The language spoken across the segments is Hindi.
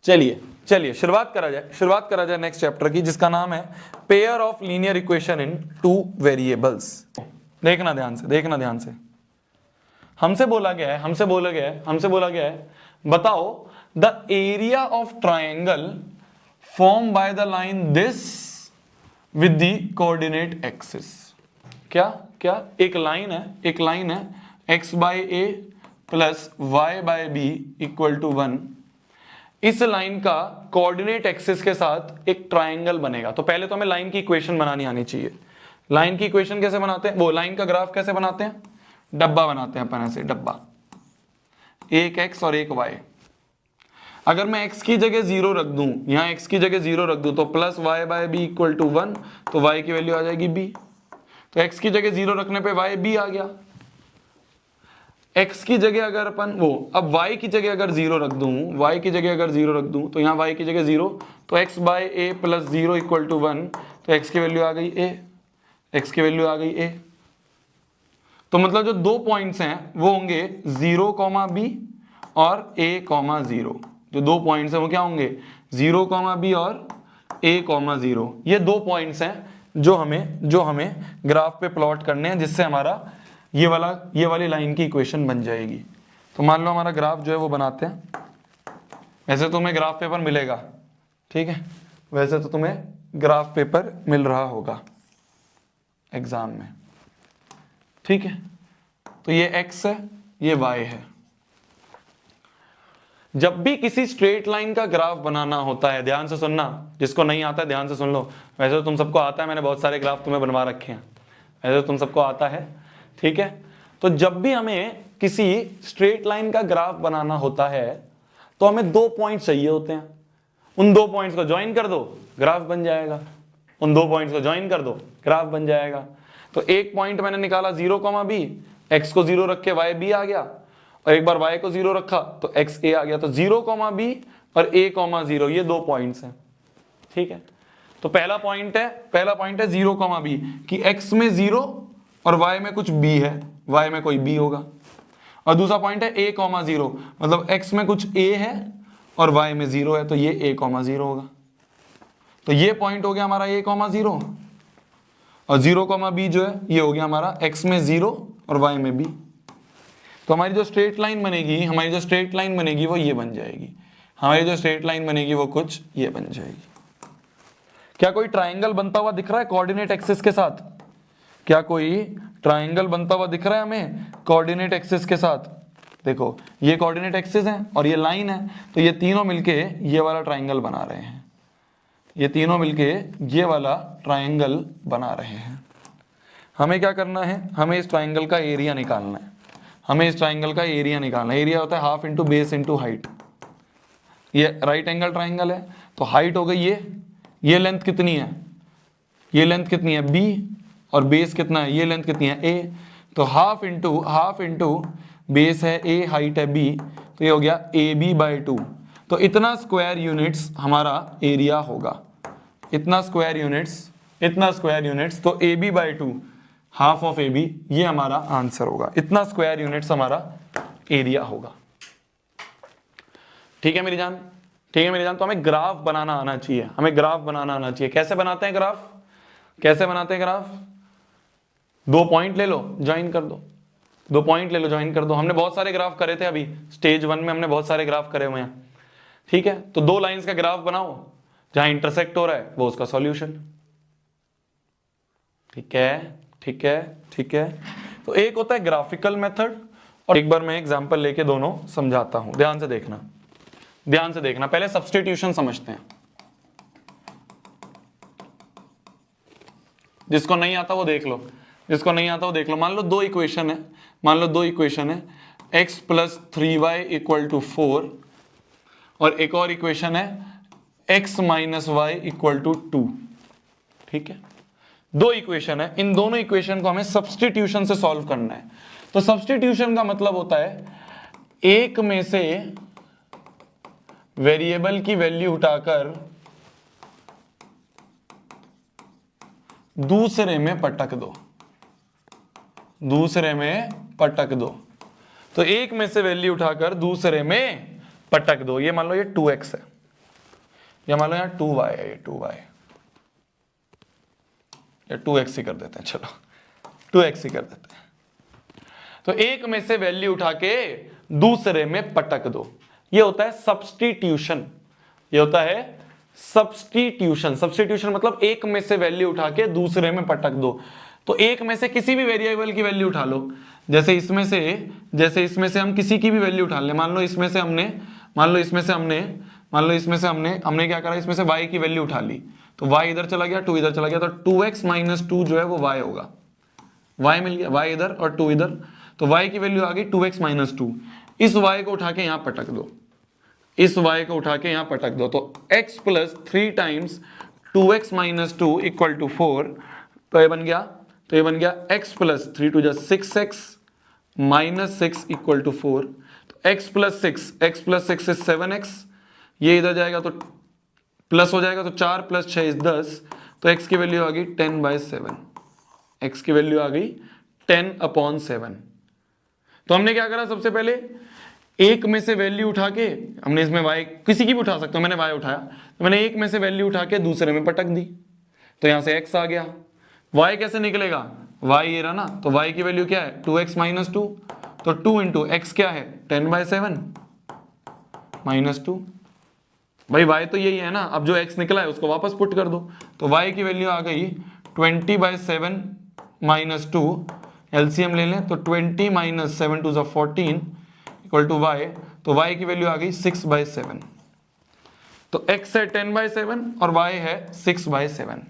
चलिए शुरुआत करा जाए नेक्स्ट चैप्टर की, जिसका नाम है pair of linear equation in two variables. देखना ध्यान से। हमसे बोला गया है बताओ the area of triangle form by the line this with the coordinate axis. क्या एक लाइन है x by a plus y by b equal to 1। इस लाइन का कोऑर्डिनेट एक्सिस के साथ एक ट्राइंगल बनेगा। तो पहले तो हमें लाइन की इक्वेशन बनानी आनी चाहिए। लाइन की इक्वेशन कैसे बनाते हैं, वो लाइन का ग्राफ कैसे बनाते हैं, डब्बा बनाते हैं अपन ऐसे, डब्बा, एक x और एक y। अगर मैं x की जगह 0 रख दूं, यहां x की जगह 0 रख दूं तो plus y by b equal to 1, तो y की वैल्यू आ जाएगी b। तो x की जगह 0 रखने पे y b आ गया। x की जगह अगर अपन अब y की जगह अगर 0 रख दूं, तो यहाँ y की जगह 0, तो x by a plus 0 equal to 1, तो x की वैल्यू आ गई a। तो मतलब जो दो पॉइंट्स हैं वो होंगे 0, b और a, 0। जो दो पॉइंट्स हैं वो क्या होंगे, 0, b और a, 0। ये दो पॉइंट्स हैं जो हमें ग्राफ पे प्लॉट करने हैं, जिससे हमारा ये वाली लाइन की इक्वेशन बन जाएगी। तो मान लो हमारा ग्राफ जो है वो बनाते हैं। वैसे तुम्हें ग्राफ पेपर मिलेगा, ठीक है, वैसे तो तुम्हें ग्राफ पेपर मिल रहा होगा एग्जाम में, ठीक है। तो ये x है, ये y है। जब भी किसी स्ट्रेट लाइन का ग्राफ बनाना होता है, ध्यान से सुनना, जिसको नहीं आता है ध्यान से सुन लो। वैसे तो तुम सबको आता है, मैंने बहुत सारे ग्राफ तुम्हें बनवा रखे हैं, वैसे तो तुम सबको आता है, ठीक है। तो जब भी हमें किसी स्ट्रेट लाइन का ग्राफ बनाना होता है तो हमें दो पॉइंट चाहिए होते हैं। उन दो पॉइंट्स को ज्वाइन कर दो, ग्राफ बन जाएगा। तो एक पॉइंट मैंने निकाला 0, b, x को 0 रख के y b आ गया, और एक बार y को 0 रखा तो x a आ गया। तो 0, b और a, 0 ये दो पॉइंट्स हैं, ठीक है। तो पहला पॉइंट है 0, b कि x में 0 और y में कुछ b है, y में कोई b होगा। और दूसरा पॉइंट है a, 0, मतलब x में कुछ a है और y में 0 है, तो ये a, 0 होगा। तो ये पॉइंट हो गया हमारा a, 0, और 0, b जो है ये हो गया हमारा x में 0 और y में b। तो हमारी जो स्ट्रेट लाइन बनेगी वो ये बन जाएगी। कुछ ये बन जाएगी। क्या कोई ट्राइंगल बनता हुआ दिख रहा है कोऑर्डिनेट एक्सिस के साथ? क्या कोई ट्राइंगल बनता हुआ दिख रहा है हमें कोऑर्डिनेट एक्सिस के साथ? देखो ये कोऑर्डिनेट एक्सिस है और ये लाइन है, तो ये तीनों मिलके ये वाला ट्राइंगल बना रहे हैं। हमें क्या करना है, हमें इस ट्राइंगल का एरिया निकालना है। एरिया होता है half into base into height. ये राइट एंगल ट्राइंगल है, तो हाइट हो गई ये लेंथ कितनी है b, और बेस कितना है, ये लेंथ कितनी है a। तो हाफ इंटू बेस है a, हाइट है b, तो ये हो गया ab बाई 2। तो इतना स्क्वायर यूनिट्स हमारा एरिया होगा, इतना स्क्वायर यूनिट्स। तो ab by 2, half of ab, ये हमारा आंसर होगा। इतना स्क्वायर यूनिट्स हमारा एरिया होगा, ठीक है मेरी जान। तो हमें ग्राफ बनाना आना चाहिए। कैसे बनाते हैं ग्राफ? दो पॉइंट ले लो, ज्वाइन कर दो। हमने बहुत सारे ग्राफ करे थे अभी स्टेज 1 में, हमने बहुत सारे ग्राफ करे हुए हैं, ठीक है। तो दो लाइंस का ग्राफ बनाओ, जहां इंटरसेक्ट हो रहा है वो उसका सॉल्यूशन, ठीक है। तो एक होता है ग्राफिकल मेथड, और एक बार मैं एग्जांपल लेके दोनों समझाता हूं। ध्यान से देखना। पहले सब्स्टिट्यूशन समझते हैं। जिसको नहीं आता वो देख लो। मान लो दो इक्वेशन है, x plus 3y equal to 4, और एक और इक्वेशन है x minus y equal to 2, ठीक है। दो इक्वेशन है, इन दोनों इक्वेशन को हमें सब्स्टिट्यूशन से सॉल्व करना है। तो सब्स्टिट्यूशन का मतलब होता है एक में से वेरिएबल की वैल्यू उठाकर दूसरे में पटक दो। तो एक में से वैल्यू उठाकर दूसरे में पटक दो। ये मान लो ये 2x है, या मान लो यहाँ 2y है, ये 2y या 2x ही कर देते हैं, चलो 2x ही कर देते हैं। तो एक में से वैल्यू उठा के दूसरे में पटक दो, ये होता है सब्स्टिट्यूशन। ये होता है सब्स्टिट्यूशन। सब्स्टिट्यूशन मतलब एक में से वैल्यू उठा के दूसरे में पटक दो। तो एक में से किसी भी वेरिएबल की वैल्यू उठा लो, जैसे इसमें से हम किसी की भी वैल्यू उठा लें। मान लो इसमें से हमने हमने क्या करा, इसमें से y की वैल्यू उठा ली, तो y इधर चला गया, 2 इधर चला गया, तो 2x माइनस 2 जो है वो y होगा। y मिल गया, y इधर और 2 इधर, तो y की वैल्यू आ गई 2x माइनस 2। इस y को उठा के यहां पटक दो, इस y को उठा के यहां पटक दो, तो x plus 3 times 2x minus 2 equal to 4। तो ये बन गया x प्लस 3 टू जा 6x माइनस 6 इक्वल टू 4। तो x प्लस 6 इज 7x, ये इधर जाएगा तो प्लस हो जाएगा, तो 4 प्लस 6 इज 10। तो x की वैल्यू आ गई 10/7, x की वैल्यू आ गई 10/7। तो हमने क्या करा, सबसे पहले एक में से वैल्यू उठा के हमने इसमें y, किसी की भी उठा सकते हो, मैंने y उठाया, तो मैंने एक में से वैल्यू उठा के दूसरे में पटक दी, तो यहां से x आ गया। y कैसे निकलेगा, y ये रहा ना, तो y की वैल्यू क्या है 2x माइनस 2, तो 2 इंटू x क्या है 10/7 माइनस 2। भाई y तो यही है ना, अब जो x निकला है उसको वापस पुट कर दो, तो y की वैल्यू आ गई 20/7 माइनस 2। एलसीएम ले लें तो 20 minus 7 two 14 equal to y, तो y की वैल्यू आ गई 6/7। तो x है 10/7 और y है 6/7।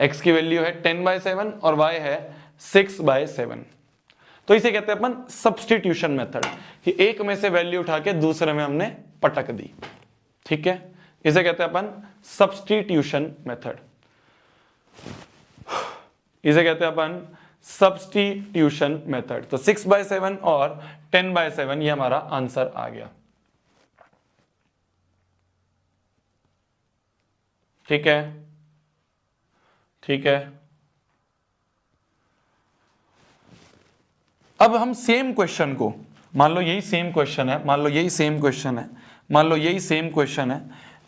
x की वैल्यू है 10/7 और y है 6/7। तो इसे कहते हैं अपन सब्स्टिट्यूशन मेथड, कि एक में से वैल्यू उठा के दूसरे में हमने पटक दी। ठीक है, इसे कहते हैं अपन सब्स्टिट्यूशन मेथड, इसे कहते हैं अपन सब्स्टिट्यूशन मेथड। तो 6/7 और 10/7 ये हमारा आंसर आ गया। ठीक है, ठीक है। अब हम सेम क्वेश्चन को, मान लो यही सेम क्वेश्चन है,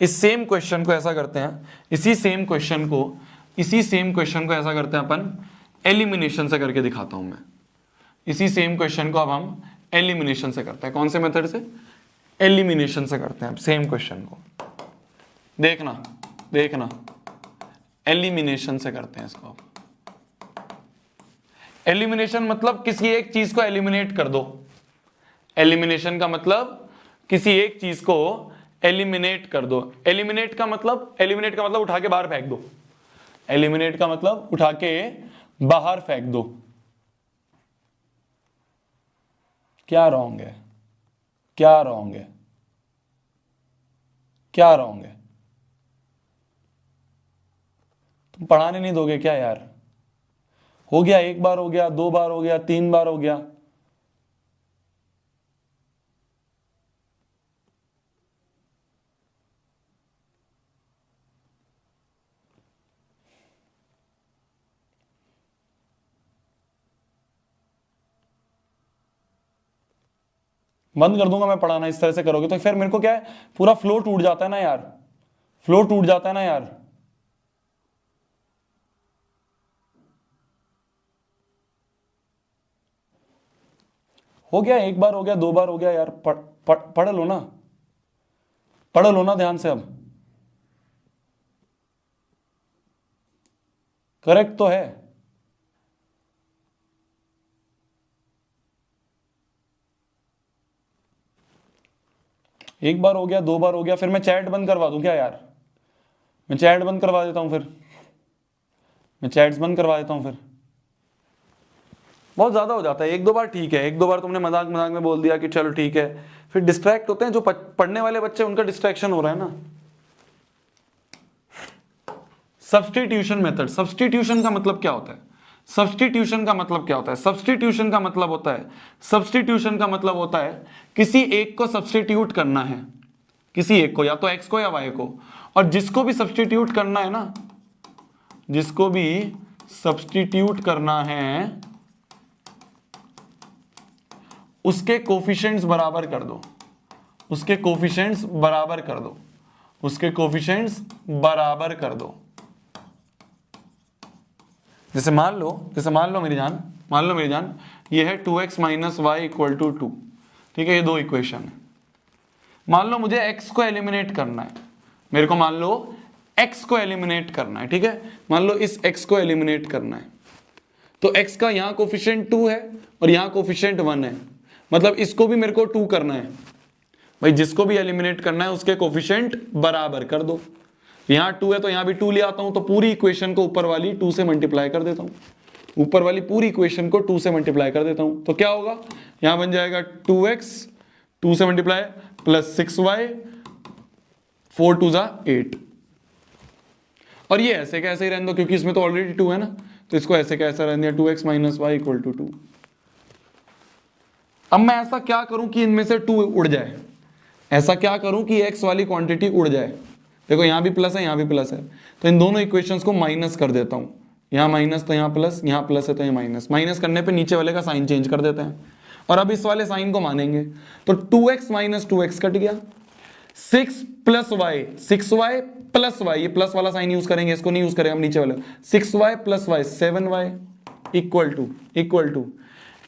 इस सेम क्वेश्चन को ऐसा करते हैं, इसी सेम क्वेश्चन को ऐसा करते हैं अपन एलिमिनेशन से करके दिखाता हूं मैं। इसी सेम क्वेश्चन को अब हम एलिमिनेशन से करते हैं। कौन से मेथड से, एलिमिनेशन से करते हैं सेम क्वेश्चन को। देखना एलिमिनेशन से करते हैं इसको। एलिमिनेशन मतलब किसी एक चीज को एलिमिनेट कर दो। एलिमिनेशन का मतलब किसी एक चीज को एलिमिनेट कर दो। एलिमिनेट का मतलब उठा के बाहर फेंक दो। एलिमिनेट का मतलब उठा के बाहर फेंक दो। क्या रॉन्ग है, क्या रॉन्ग है, क्या रॉन्ग है? तुम पढ़ाने नहीं दोगे क्या यार? हो गया, एक बार हो गया, 2 बार हो गया, 3 बार हो गया। बंद कर दूंगा मैं पढ़ाना, इस तरह से करोगे तो फिर मेरे को क्या है, पूरा फ्लो टूट जाता है ना यार, फ्लो टूट जाता है ना यार। हो गया, एक बार हो गया, 2 बार हो गया यार, पढ़ लो ना, पढ़ लो ना ध्यान से। अब करेक्ट तो है। एक बार हो गया, 2 बार हो गया, फिर मैं चैट बंद करवा दूं क्या यार? मैं चैट बंद करवा देता हूं, फिर मैं चैट्स बंद करवा देता हूं। फिर बहुत ज्यादा हो जाता है। 1-2 बार ठीक है, 1-2 बार तुमने मजाक में बोल दिया कि चलो ठीक है, फिर डिस्ट्रैक्ट होते हैं जो पढ़ने वाले बच्चे, उनका डिस्ट्रैक्शन हो रहा है ना। सब्स्टिट्यूशन मेथड, सब्स्टिट्यूशन का मतलब क्या होता है? सब्स्टिट्यूशन का मतलब क्या होता है? सब्स्टिट्यूशन का मतलब होता है किसी एक को सब्स्टिट्यूट करना है, किसी एक को, या तो x को या y को, और जिसको भी सब्स्टिट्यूट करना है ना, जिसको भी सब्स्टिट्यूट करना है उसके कोफिशिएंट्स बराबर कर दो, उसके कोफिशिएंट्स बराबर कर दो। उसके कोफिशिएंट्स बराबर कर दो। जैसे मान लो मेरी जान ये है 2x minus y equal to 2। ठीक है, ये दो इक्वेशन है। मान लो मुझे x को एलिमिनेट करना है, मेरे को मान लो x को एलिमिनेट करना है। ठीक है, मान लो इस x को एलिमिनेट करना है, तो x का यहाँ कोफिशिएंट 2 है और यहाँ कोफिशिएंट 1 है, मतलब इसको भी मेरे को 2 करना है। भाई जिसको भी एलिमिनेट करना है उसके कोफिशिएंट बराबर कर दो। यहाँ 2 है तो यहाँ भी 2 ले आता हूं, तो पूरी इक्वेशन को ऊपर वाली 2 से मल्टीप्लाई कर देता हूं, ऊपर वाली पूरी इक्वेशन को 2 से मल्टीप्लाई कर देता हूं। तो क्या होगा, यहाँ बन जाएगा 2x 2 से मल्टीप्लाई प्लस 6y 4 2 जा 8। और ये ऐसे कैसे ही रहने दो क्योंकि इसमें तो ऑलरेडी 2 है ना, तो इसको ऐसे कैसा रहने दिया 2x minus y equal to 2। अब मैं ऐसा क्या करूं कि इनमें से 2 उड़ जाए, ऐसा क्या करूं कि x वाली क्वांटिटी उड़ जाए। देखो यहाँ भी प्लस है यहाँ भी प्लस है, तो इन दोनों इक्वेशंस को माइनस कर देता हूं। यहाँ माइनस तो यहाँ प्लस, यहाँ प्लस है तो यहाँ माइनस। माइनस करने पे नीचे वाले का साइन चेंज कर देते हैं और अब इस वाले साइन को मानेंगे। तो 2x माइनस 2x कट गया, 6 plus y 6y plus y, ये प्लस वाला साइन यूज करेंगे, इसको नहीं यूज करेंगे हम नीचे वाले। 6y plus y 7y equal to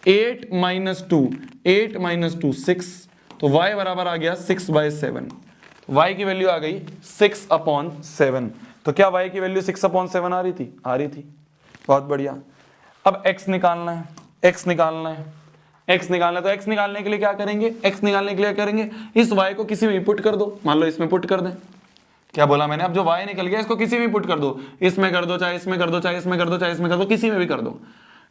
8 minus 2 8 minus 2 6, तो y बराबर आ गया 6/7। तो y की वैल्यू आ गई 6/7। तो क्या y की वैल्यू 6/7 आ रही थी? बहुत बढ़िया। अब x निकालना है, तो x निकालने के लिए क्या करेंगे, इस y को किसी में पुट कर दो। मान लो इसमें पुट कर दें, क्या बोला मैंने, अब जो y निकल गया इसको किसी में पुट कर दो, इसमें कर दो, चाहे इसमें कर दो, चाहे इसमें कर दो, चाहे इसमें कर दो, किसी में भी कर दो।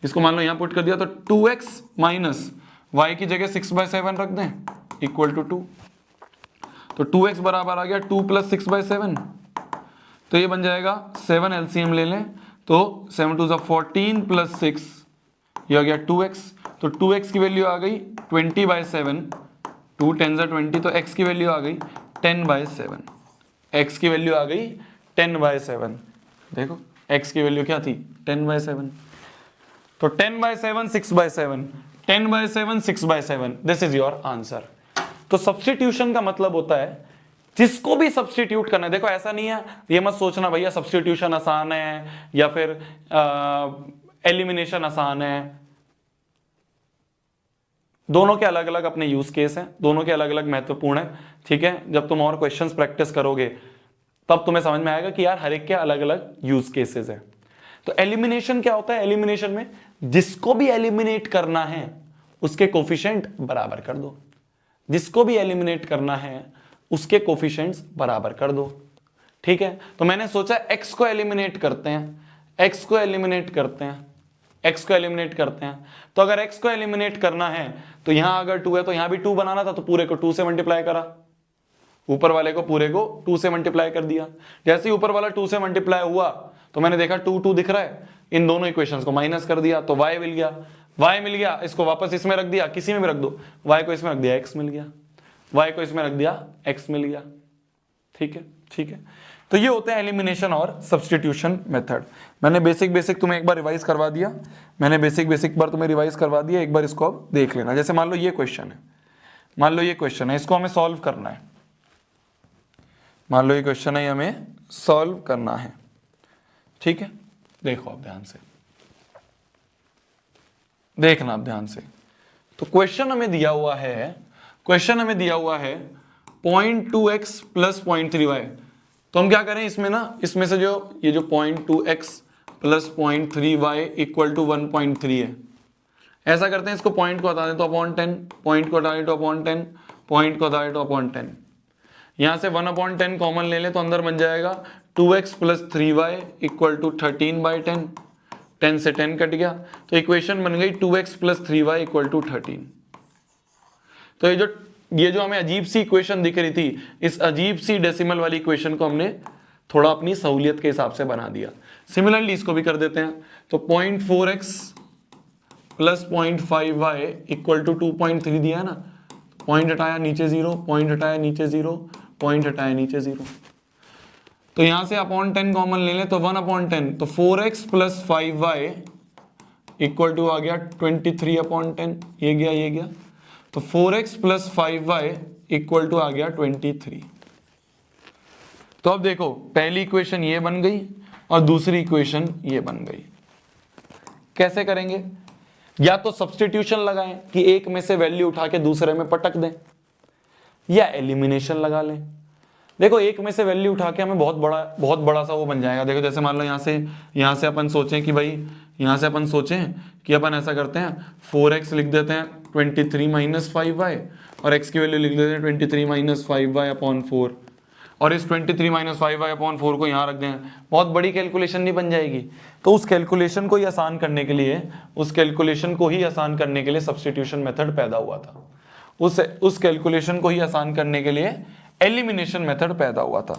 इसको मान लो यहाँ पुट कर दिया, तो 2x माइनस y की जगह 6/7 रख दें इक्वल टू 2। तो 2x बराबर आ गया 2 प्लस 6/7, तो ये बन जाएगा 7 एलसीएम ले लें तो 7 2 14 प्लस 6, ये आ गया 2x। तो 2x की वैल्यू आ गई 20/7, 2 10 20, तो x की वैल्यू आ गई 10/7। x की वैल्यू आ गई 10/7। देखो x की वैल्यू क्या थी 10/7, तो 10/7 6/7, 10/7 6/7, दिस इज योर आंसर। तो सब्स्टिट्यूशन का मतलब होता है जिसको भी सब्स्टिट्यूट करना है। देखो ऐसा नहीं है, ये मत सोचना भैया सब्स्टिट्यूशन आसान है या फिर एलिमिनेशन आसान है। दोनों के अलग अलग अपने यूज केस हैं, दोनों के अलग अलग महत्वपूर्ण है। ठीक है, जब तुम और क्वेश्चंस प्रैक्टिस करोगे तब तुम्हें समझ में आएगा कि यार हर एक के अलग अलग यूज केसेस है। तो एलिमिनेशन क्या होता है, एलिमिनेशन में जिसको भी एलिमिनेट करना है उसके कोफिशिएंट बराबर कर दो, जिसको भी एलिमिनेट करना है उसके कोफिशिएंट्स बराबर कर दो। ठीक है, तो मैंने सोचा x को एलिमिनेट करते हैं, x को एलिमिनेट करते हैं। तो अगर x को एलिमिनेट करना है तो यहां अगर 2 है तो यहां भी 2 बनाना था, तो पूरे को 2 से मल्टीप्लाई करा, ऊपर वाले को पूरे को 2 से मल्टीप्लाई कर दिया। जैसे ही ऊपर वाला 2 से मल्टीप्लाई हुआ तो मैंने देखा 2 2 दिख रहा है, इन दोनों इक्वेशंस को माइनस कर दिया तो y मिल गया, इसको वापस इसमें रख दिया, किसी में भी रख दो, y को इसमें रख दिया x मिल गया, y को इसमें रख दिया x मिल गया। ठीक है, तो ये होते हैं एलिमिनेशन और सब्स्टिट्यूशन मेथड। मैंने बेसिक तुम्हें एक बार रिवाइज करवा दिया, एक बार इसको अब देख लेना। जैसे मान लो ये क्वेश्चन है, इसको हमें सॉल्व करना है, हमें सॉल्व करना है। ठीक है, देखो आप ध्यान से, देखना आप ध्यान से। तो क्वेश्चन हमें दिया हुआ है 0.2x प्लस 0.3y। तो हम क्या करें इसमें से ये जो 0.2x plus 0.3y equal to 1.3 है, ऐसा करते हैं, इसको पॉइंट को हटा दें तो अपॉन 10, पॉइंट को हटा दें तो अपॉन 10, पॉइंट को हटा दें तो अपॉन 10। यहां से 1/10 कॉमन ले लें तो अंदर बन जाएगा 2x plus 3y equal to 13/10, 10 से 10 कट गया, तो इक्वेशन बन गई 2x plus 3y equal to 13। तो ये जो हमें अजीब सी इक्वेशन दिख रही थी, इस अजीब सी डेसिमल वाली इक्वेशन को हमने थोड़ा अपनी सहूलियत के हिसाब से बना दिया। सिमिलरली इसको भी कर देते हैं, तो 0.4x plus 0.5y equal to 2.3 दिया है ना, पॉइंट हटाया नीचे 0, पॉइंट हटाया नीचे 0, पॉइंट हटाया नीचे 0। तो यहां से अपॉन 10 कॉमन ले लें तो 1/10, तो 4x plus 5y equal to आ गया 23/10, ये गया, तो 4x plus 5y equal to आ गया 23। तो अब देखो पहली इक्वेशन ये बन गई और दूसरी इक्वेशन ये बन गई। कैसे करेंगे? या तो सब्स्टिट्यूशन लगाएं कि एक में से वैल्यू उठा के दूसरे में पटक दें, या एलिमिनेशन लगा लें। देखो एक में से वैल्यू उठा के हमें बहुत बड़ा सा वो बन जाएगा। देखो जैसे मान लो यहाँ से अपन सोचें कि भाई यहाँ से अपन सोचें कि अपन ऐसा करते हैं 4x लिख देते हैं 23 माइनस 5y और x की वैल्यू लिख देते हैं 23 माइनस 5y अपॉन 4 और इस 23 माइनस 5y अपॉन 4 को यहाँ रख दें। बहुत बड़ी कैलकुलेशन नहीं बन जाएगी। तो उस कैलकुलेशन को ही आसान करने के लिए सब्स्टिट्यूशन मेथड पैदा हुआ था। उस कैलकुलेशन को ही आसान करने के लिए एलिमिनेशन मेथड पैदा हुआ था।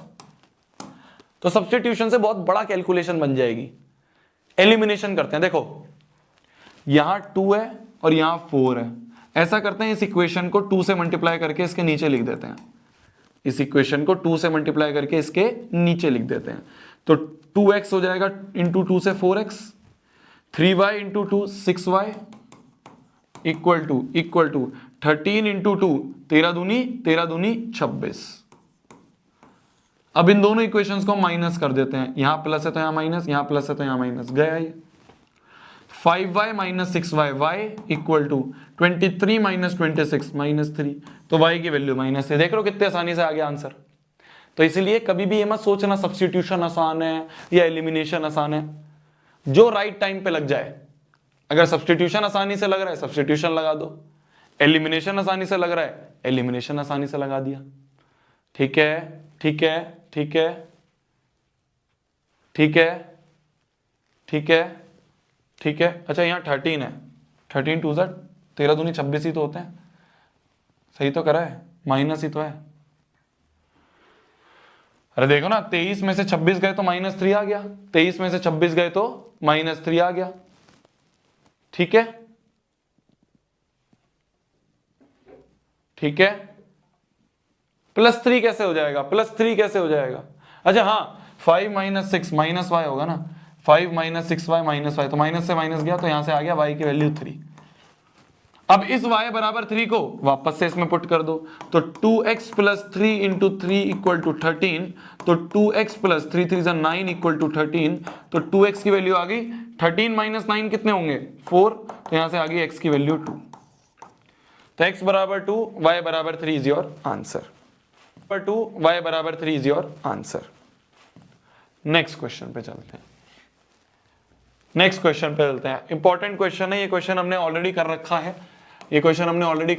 तो सब्स्टिट्यूशन से बहुत बड़ा कैलकुलेशन बन जाएगी। एलिमिनेशन करते हैं, देखो यहां 2 है और यहां 4 है। ऐसा करते हैं इस इक्वेशन को 2 से मल्टीप्लाई करके इसके नीचे लिख देते हैं। इस इक्वेशन को 2 से मल्टीप्लाई करके इसके नीचे लिख देते हैं। तो 2x हो जाएगा इंटू 2 से 4x, 3y into 2 6y equal to 13 into 2 13 दूनी 26। अब इन दोनों इक्वेशंस को माइनस कर देते हैं। यहां प्लस है तो यहां माइनस, यहां प्लस है तो यहां माइनस, गया ये। 5y minus 6y y equal to 23 minus 26 minus 3। तो y की वैल्यू माइनस है। देख लो कितने आसानी से आ गया आंसर। तो इसलिए कभी भी ये मत सोचना सब्स्टिट्यूशन आसान है या एलिमिनेशन आसान है, जो राइट टाइम पे लग जाए। अगर सब्स्टिट्यूशन आसानी से लग रहा है सब्स्टिट्यूशन लगा दो, एलिमिनेशन आसानी से लग रहा है एलिमिनेशन आसानी से लगा दिया। ठीक है ठीक है ठीक है ठीक है ठीक है ठीक है। अच्छा यहाँ 13 है, 13 2 13 दूनी 26 ही तो होते हैं। सही तो करा है, माइनस ही तो है। अरे देखो ना 23 में से 26 गए तो माइनस 3 आ गया, 23 में से 26 गए तो माइनस 3 आ गया। ठीक है ठीक है। +3 कैसे हो जाएगा? +3 कैसे हो जाएगा? अच्छा हाँ 5 माइनस 6 माइनस y होगा ना, 5 माइनस 6y माइनस y, तो माइनस से माइनस गया तो यहां से आ गया y की वैल्यू 3। अब इस y बराबर 3 को वापस से इसमें पुट कर दो, तो 2x plus 3 into 3 equal to 13। तो 2x प्लस 3 3 9 इक्वल टू 13। तो 2x की वैल्यू आ गई 13 माइनस 9 कितने होंगे 4। तो यहां से आ गई x की वैल्यू 2। तो x बराबर 2 y बराबर 3 इज योर आंसर। 2 y बराबर 3 is your answer. Next question पे चलते हैं। इंपॉर्टेंट क्वेश्चन है ये। क्वेश्चन हमने ऑलरेडी कर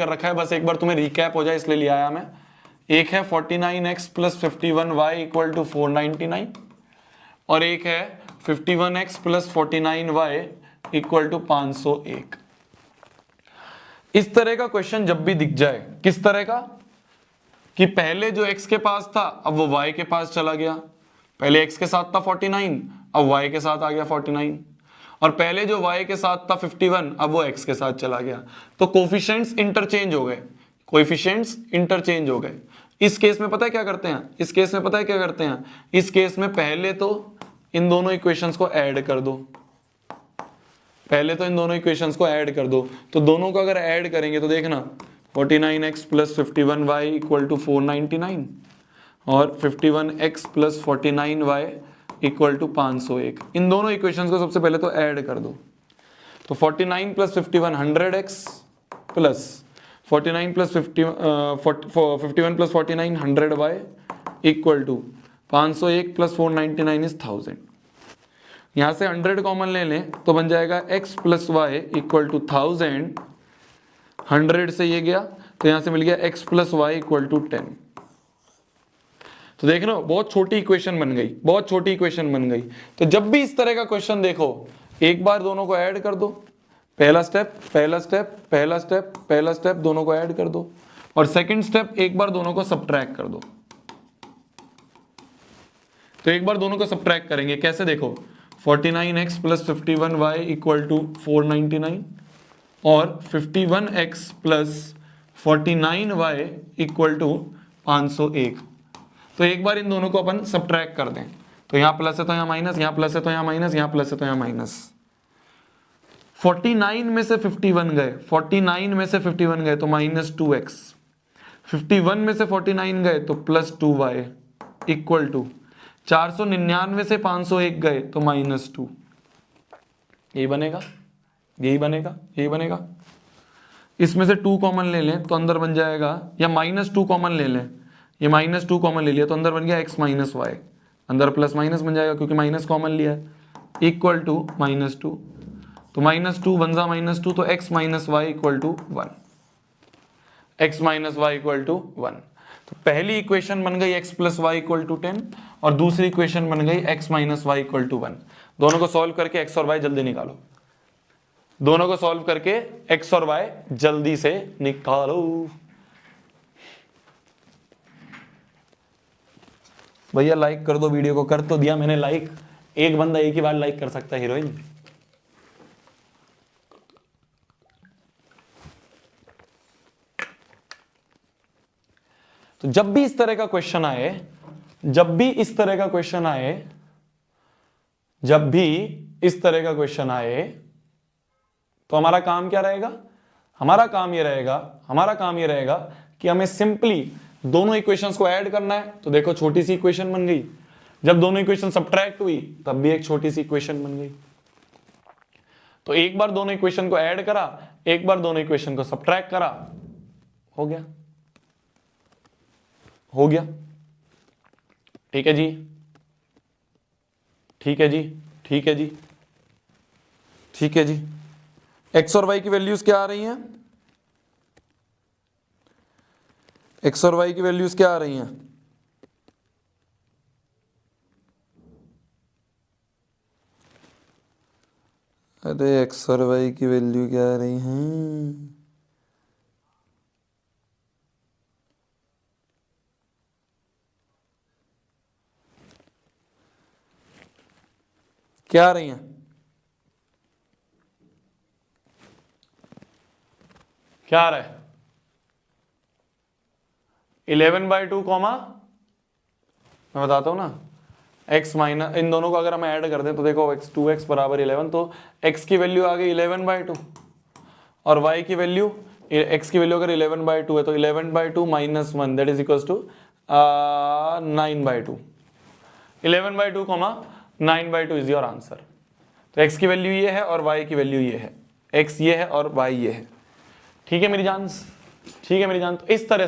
रखा है, बस एक बार तुम्हें रिकैप हो जाए इसलिए ले आया मैं। एक है 49x plus 51y equal to 499 और एक है 51x plus 49y equal to 501। इस तरह का क्वेश्चन जब भी दिख जाए, किस तरह का कि पहले जो x के पास था अब वो y के पास चला गया। पहले x के साथ था 49, अब y के साथ आ गया 49, और पहले जो y के साथ था 51 अब वो x के साथ चला गया। तो कोफिशिएंट्स इंटरचेंज हो गए। इस केस में पता है क्या करते हैं? इस केस में पहले तो इन दोनों इक्वेशंस को ऐड कर दो। तो दोनों को अगर ऐड करेंगे तो देखना 49x plus 51y equal to 499 और 51x plus 49y equal to 501। इन दोनों इक्वेशंस को सबसे पहले तो ऐड कर दो। तो 49 plus 51 100x plus 49 plus 51 plus 49 100y equal to 501 plus 499 is 1000। यहां से 100 कॉमन ले लें तो बन जाएगा x plus y equal to 1000। 100 से ये गया तो यहां से मिल गया x plus y equal to 10। तो देखना बहुत छोटी इक्वेशन बन गई। तो जब भी इस तरह का क्वेश्चन देखो एक बार दोनों को ऐड कर दो। पहला स्टेप दोनों को ऐड कर दो, और सेकंड स्टेप एक बार दोनों को सब्ट्रैक्ट कर दो। तो एक बार दोनों को सब्ट्रैक्ट करेंगे कैसे? देखो 49x plus 51y equal to 499 और 51x plus 49y equal to 501। तो एक बार इन दोनों को अपन सब्ट्रैक्ट कर दें। तो यहां प्लस है तो यहां माइनस, यहां प्लस है तो यहां माइनस, यहां प्लस है तो यहां माइनस। 49 में से 51 गए तो माइनस 2x। 51 में से 49 गए तो प्लस 2y। इक्वल टू 499 से 501 गए तो -2, यही बनेगा, यही बनेगा, यही बनेगा। इसमें से 2 कॉमन ले लें तो अंदर बन जाएगा, या -2 कॉमन ले लें, ये -2 कॉमन ले लिया तो अंदर बन गया x माइनस वाई, अंदर प्लस माइनस बन जाएगा क्योंकि माइनस कॉमन लिया है, इक्वल टू -2, तो -2 वन जा -2 तो x minus y equal to 1, x minus y equal to 1। तो पहली इक्वेशन बन गई x plus y equal to 10 और दूसरी इक्वेशन बन गई x minus y equal to 1। दोनों को सॉल्व करके x और y जल्दी निकालो, दोनों को सॉल्व करके x और y जल्दी से निकालो। भैया लाइक कर दो वीडियो को, कर तो दिया मैंने लाइक, एक बंदा एक ही बार लाइक कर सकता है हीरोइन। तो जब भी इस तरह का क्वेश्चन आए, जब भी इस तरह का क्वेश्चन आए, जब भी इस तरह का क्वेश्चन आए, तो हमारा काम क्या रहेगा? हमारा काम ये रहेगा, हमारा काम ये रहेगा कि हमें सिंपली दोनों इक्वेशंस को ऐड करना है। तो देखो छोटी सी इक्वेशन बन गई, जब दोनों इक्वेशन सब्ट्रैक्ट हुई तब भी एक छोटी सी इक्वेशन बन गई। तो एक बार दोनों इक्वेशन को ऐड करा, एक बार दोनों इक्वेशन को सब्ट्रैक्ट करा, हो गया, हो गया। ठीक है जी, ठीक है जी, ठीक है जी, ठीक है जी। एक्स और वाई की वैल्यूज क्या आ रही हैं? एक्स और वाई की वैल्यूज क्या आ रही हैं? अरे एक्स और वाई की वैल्यू क्या आ रही हैं? क्या आ रही हैं? क्या आ रहा है? 11/2 कॉमा, मैं बताता हूं ना, x माइनस, इन दोनों को अगर हम ऐड कर दें तो देखो x 2x बराबर 11, तो x की वैल्यू आ गई 11/2 और y की वैल्यू, x की वैल्यू अगर 11/2 है तो 11/2 minus 1 that is equals to 9/2। 11/2 comma 9/2 is your answer. तो x की वैल्यू ये है और y की वैल्यू ये है, x ये है और y ये है। ठीक है मेरी जान, ठीक है मेरी जान। तो इस तरह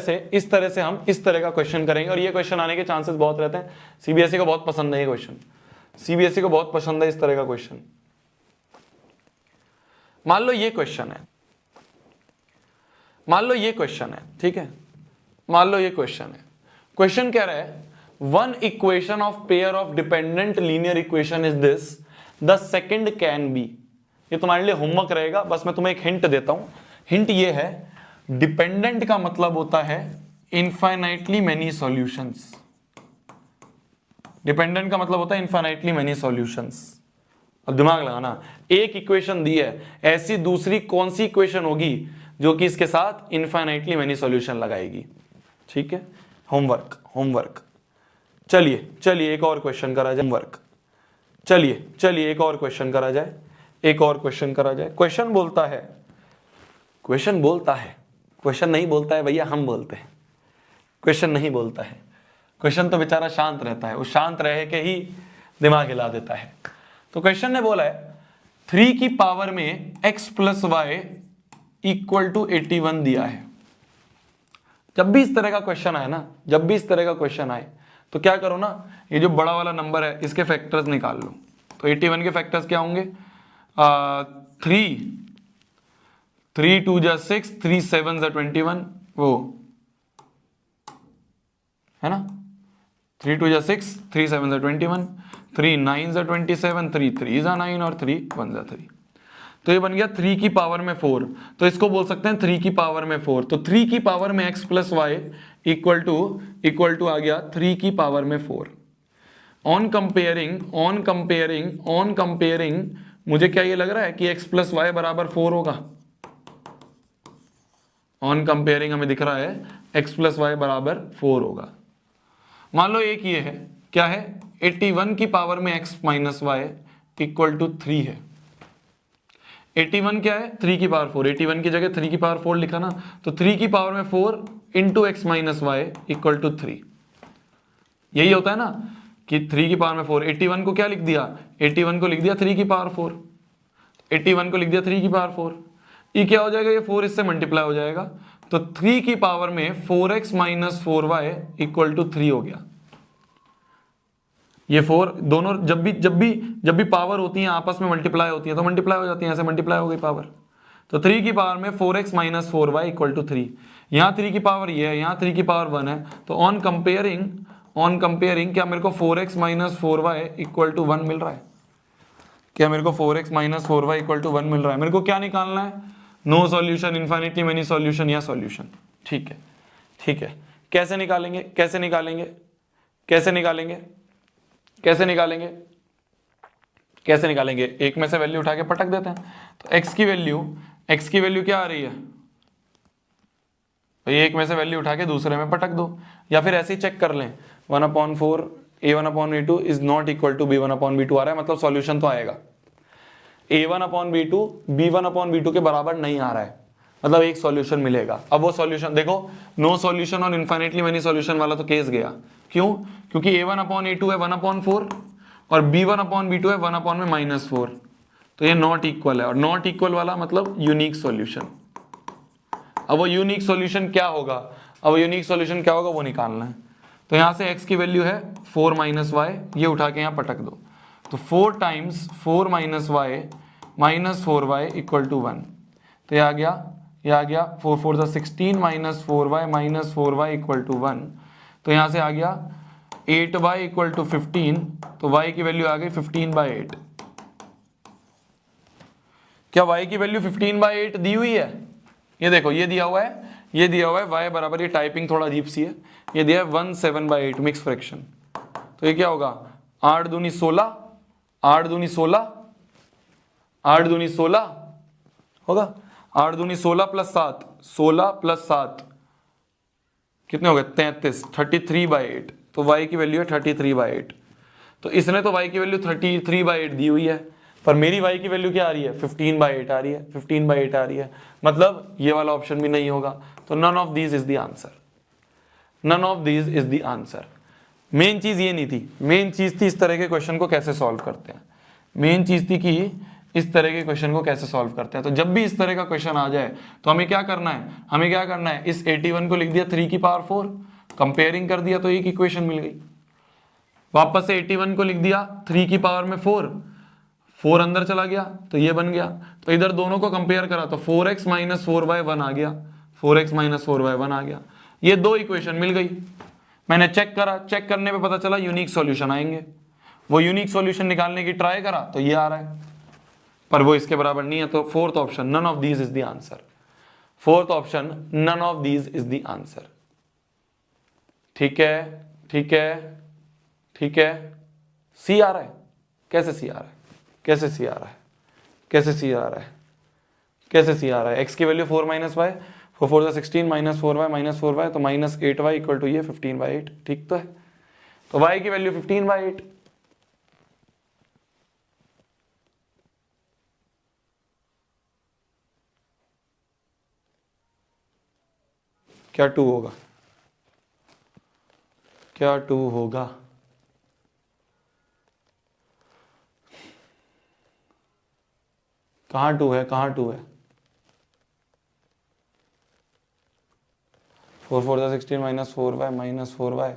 से हम इस तरह का क्वेश्चन करेंगे और ये क्वेश्चन आने के चांसेस बहुत रहते हैं। सीबीएसई को बहुत पसंद है ये क्वेश्चन, सीबीएसई को बहुत पसंद है इस तरह का क्वेश्चन। मान लो ये क्वेश्चन है, मान लो ये क्वेश्चन है, ठीक है, मान लो ये क्वेश्चन है। क्वेश्चन कह रहा है one equation of pair of dependent linear equation is this, the second can be. ये तुम्हारे लिए होमवर्क रहेगा, बस मैं तुम्हें एक हिंट देता हूं। हिंट ये है, डिपेंडेंट का मतलब होता है इनफाइनाइटली मेनी सॉल्यूशंस। डिपेंडेंट का मतलब होता है इनफाइनाइटली मेनी सॉल्यूशंस। अब दिमाग लगाना, एक इक्वेशन दी है, ऐसी दूसरी कौन सी इक्वेशन होगी जो कि इसके साथ इनफाइनाइटली मेनी सॉल्यूशन लगाएगी? ठीक है, होमवर्क, होमवर्क। चलिए चलिए एक और क्वेश्चन करा जाए, होमवर्क। चलिए चलिए एक और क्वेश्चन करा जाए, एक और क्वेश्चन करा जाए। क्वेश्चन बोलता है, क्वेश्चन बोलता है, क्वेश्चन नहीं बोलता है भैया, हम बोलते हैं। क्वेश्चन नहीं बोलता है, क्वेश्चन तो बेचारा शांत रहता है, वो शांत रह के ही दिमाग हिला देता है। तो क्वेश्चन ने बोला है 3 की पावर में x plus y equal to 81 दिया है। जब भी इस तरह का क्वेश्चन आए ना, जब भी इस तरह का क्वेश्चन आए तो क्या करो ना, ये जो बड़ा वाला नंबर है इसके फैक्टर्स निकाल लो। तो 81 के फैक्टर्स क्या होंगे? 3 2 जा 6, 3 7 जा 21, वो है ना, 3 2 जा 6, 3 7 जा 21, 3 9 जा 27, 3 3 जा 9 और 3 1 जा 3। तो ये बन गया 3 की पावर में 4। तो इसको बोल सकते हैं 3 की पावर में 4। तो 3 की पावर में x plus y equal to आ गया 3 की पावर में 4। ऑन कंपेयरिंग मुझे क्या ये लग रहा है कि x प्लस वाई बराबर 4 होगा। ऑन कंपेयरिंग हमें दिख रहा है x प्लस वाई बराबर 4 होगा। मान लो एक ये है, क्या है, 81 की पावर में x minus y equal to 3 है। 81 क्या है? 3 की पावर 4। 81 की जगह 3 की पावर 4 लिखा ना, तो 3 की पावर में 4 into x minus y equal to 3। यही होता है ना कि 3 की पावर में 4, 81 को क्या लिख दिया, 81 को लिख दिया 3 की पावर 4, 81 को लिख दिया 3 की पावर 4। ये क्या हो जाएगा, ये 4 इससे मल्टीप्लाई हो जाएगा, तो 3 की पावर में 4x minus 4y equal to 3 हो गया। ये 4 दोनों जब भी पावर होती है आपस में मल्टीप्लाई होती है तो मल्टीप्लाई हो जाती है, ऐसे मल्टीप्लाई हो गई पावर। तो 3 की पावर में 4x minus 4y equal to 3, यहाँ 3 की पावर ये है, यहाँ 3 की पावर 1 है, तो ऑन कंपेयरिंग क्या मेरे को 4x minus 4y equal to 1 मिल रहा है, क्या मेरे को 4x minus 4y equal to 1 मिल रहा है। मेरे को क्या निकालना है, no solution, infinity many solution या सॉल्यूशन। ठीक है, ठीक है, कैसे निकालेंगे, कैसे निकालेंगे, कैसे निकालेंगे, कैसे निकालेंगे, कैसे निकालेंगे, एक में से वैल्यू उठा के पटक देते हैं। तो x की वैल्यू क्या आ रही है भाई, एक में से वैल्यू उठा के दूसरे में पटक दो, या फिर ऐसे ही चेक कर लें 1/4 a1/b2 is not equal to b1/b2 आ रहा है, मतलब सॉल्यूशन तो आएगा। a1/b2 b1/b2 के बराबर नहीं आ रहा है, मतलब एक सॉल्यूशन मिलेगा। अब वो सॉल्यूशन देखो, नो सॉल्यूशन और इनफाइनाइटली मेनी सॉल्यूशन वाला तो केस गया, क्यों, क्योंकि a1/a2 है 1/4 और b1/b2 है 1 में -4, तो ये नॉट इक्वल है, और नॉट इक्वल वाला मतलब यूनिक सॉल्यूशन। अब वो यूनिक सॉल्यूशन क्या होगा, वो निकालना है। तो यहां से x की वैल्यू है 4 माइनस वाई, ये उठा के यहां पटक दो, तो 4 times 4 minus y minus 4y equal to 1, तो ये आ गया 4 4 16 minus 4y minus 4y equal to 1, तो यहां से आ गया 8y इक्वल टू 15, तो y की वैल्यू आ गई 15/8। क्या y की वैल्यू 15/8 दी हुई है, ये देखो ये दिया हुआ है, y बराबर, ये टाइपिंग थोड़ा अजीब सी है, ये दिया है 17/8 मिक्स फ्रैक्शन, तो ये क्या होगा 8 दूनी 16, 8 दूनी 16, 8 दूनी 16 होगा, 8 दूनी 16 प्लस 7, 16 प्लस 7 कितने हो गए 33, 33/8, तो y की वैल्यू है 33/8। तो इसने तो y की वैल्यू 33/8 दी हुई है, पर मेरी y की वैल्यू क्या आ रही है 15/8 आ रही है, 15/8 आ रही है, मतलब ये वाला ऑप्शन भी नहीं होगा। तो none of these is the answer, none of these is the answer. Main चीज ये नहीं थी, मेन चीज थी इस तरह के क्वेश्चन को कैसे सॉल्व करते हैं, मेन चीज थी कि इस तरह के क्वेश्चन को कैसे सॉल्व करते हैं। तो जब भी इस तरह का क्वेश्चन आ जाए तो हमें क्या करना है, इस 81 को लिख दिया 3 की पावर 4, कंपेयरिंग कर दिया तो एक इक्वेशन मिल गई, वापस से 81 को लिख दिया 3 की पावर में 4 अंदर चला गया तो ये बन गया, तो इधर दोनों को कंपेयर करा तो 4x माइनस 4y1 आ गया, 4x माइनस 4y1 आ गया, ये दो इक्वेशन मिल गई। मैंने चेक करा, चेक करने पे पता चला यूनिक सॉल्यूशन आएंगे, वो यूनिक सॉल्यूशन निकालने की ट्राई करा तो ये आ रहा है, पर वो इसके बराबर नहीं है, तो fourth option none of these is the answer, fourth option none of these is the answer. ठीक है, ठीक है, ठीक है, सी आ रहा है, कैसे सी आ रहा है, कैसे सी आ रहा है, कैसे सी आ रहा है, कैसे सी आ रहा है, x की value 4 minus y, 4 4 16 minus 4y minus 4y, तो माइनस 8y इक्वल टू ये 15/8, ठीक तो है, तो y की वैल्यू 15/8। क्या 2 होगा, क्या 2 होगा, कहाँ 2 है, कहाँ 2 है, 4 4 16 minus 4y minus 4y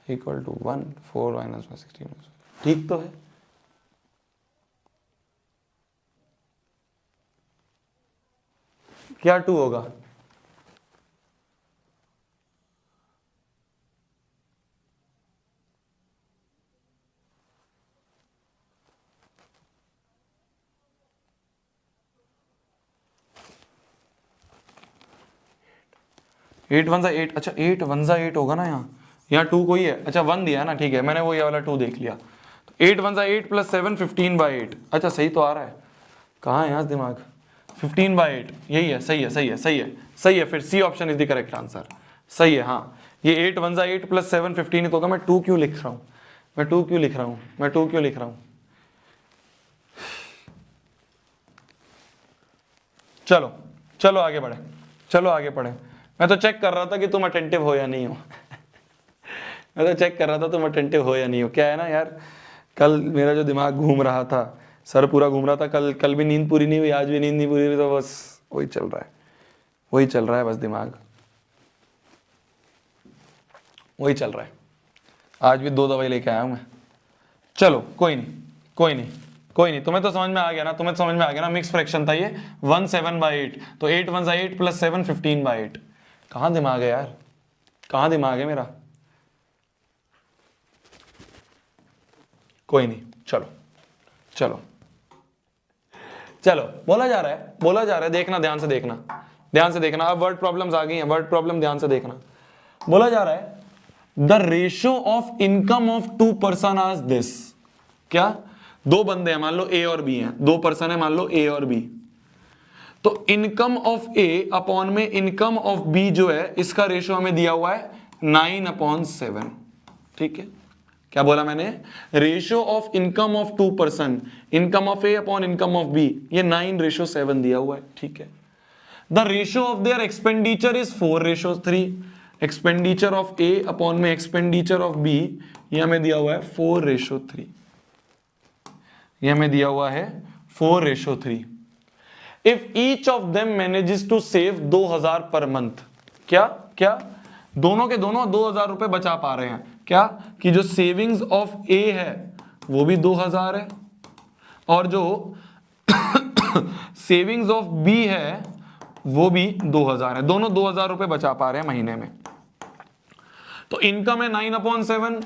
equal to 1, 4 minus 16, ठीक तो है। क्या 2 होगा, एट वन सा 8, अच्छा 8 1 सा 8 होगा ना, यहाँ 2 कोई है, अच्छा 1 दिया है ना, ठीक है, मैंने वो ये वाला 2 देख लिया, तो 8 1 सा 8 प्लस 7 15/8, अच्छा सही तो आ रहा है, कहाँ है यहाँ दिमाग, 15/8 यही है, सही है, सही है, सही है, सही है, फिर c option is the correct answer, सही है। हाँ, ये 8 1 सा 8 प्लस 7 15 होगा, मैं 2 क्यों लिख रहा हूँ, मैं 2 क्यों लिख रहा हूँ, मैं 2 क्यों लिख रहा हूँ, चलो चलो आगे बढ़े, चलो आगे बढ़े, मैं तो चेक कर रहा था कि तुम अटेंटिव हो या नहीं हो मैं तो चेक कर रहा था तुम अटेंटिव हो या नहीं हो। क्या है ना यार, कल मेरा जो दिमाग घूम रहा था, सर पूरा घूम रहा था, कल भी नींद पूरी नहीं हुई, आज भी नींद नहीं पूरी हुई, तो बस वही चल रहा है, वही चल रहा है, बस दिमाग वही चल रहा है। आज भी 2 दवाई लेके आया हूं मैं। चलो कोई नहीं, कोई नहीं, कोई नहीं, तुम्हें तो समझ में आ गया ना, तुम्हें तो समझ में आ गया ना, मिक्स फ्रैक्शन था ये, 1 7/8, तो 8 1 8 प्लस 7 15/8। कहाँ दिमाग है यार, कहाँ दिमाग है मेरा। कोई नहीं, चलो चलो चलो, बोला जा रहा है, देखना, ध्यान से देखना, ध्यान से देखना। अब वर्ड प्रॉब्लम्स आ गई हैं, वर्ड प्रॉब्लम ध्यान से देखना। बोला जा रहा है the ratio of income of 2 person आज दिस। क्या, 2 बंदे हैं, मान लो ए और बी हैं, 2 पर्सन है, मान लो ए और बी। तो इनकम ऑफ ए अपॉन में इनकम ऑफ बी जो है, इसका रेशियो हमें दिया हुआ है 9/7। ठीक है, क्या बोला मैंने, ratio of income of 2 person, income of a upon income of b, ये 9/7 दिया हुआ है। ठीक है, the ratio of their expenditure is 4/3। Expenditure of a upon में एक्सपेंडिचर ऑफ बी, ये हमें दिया हुआ है 4/3, ये हमें दिया हुआ है 4/3। If each of them manages to save 2000 per month, क्या क्या, दोनों के दोनों 2000 रुपए बचा पा रहे हैं। क्या, कि जो सेविंग्स ऑफ ए है वो भी 2000 है, और जो सेविंग्स ऑफ बी है वो भी 2000 है, दोनों 2000 रुपए बचा पा रहे हैं महीने में। तो इनकम है 9/7,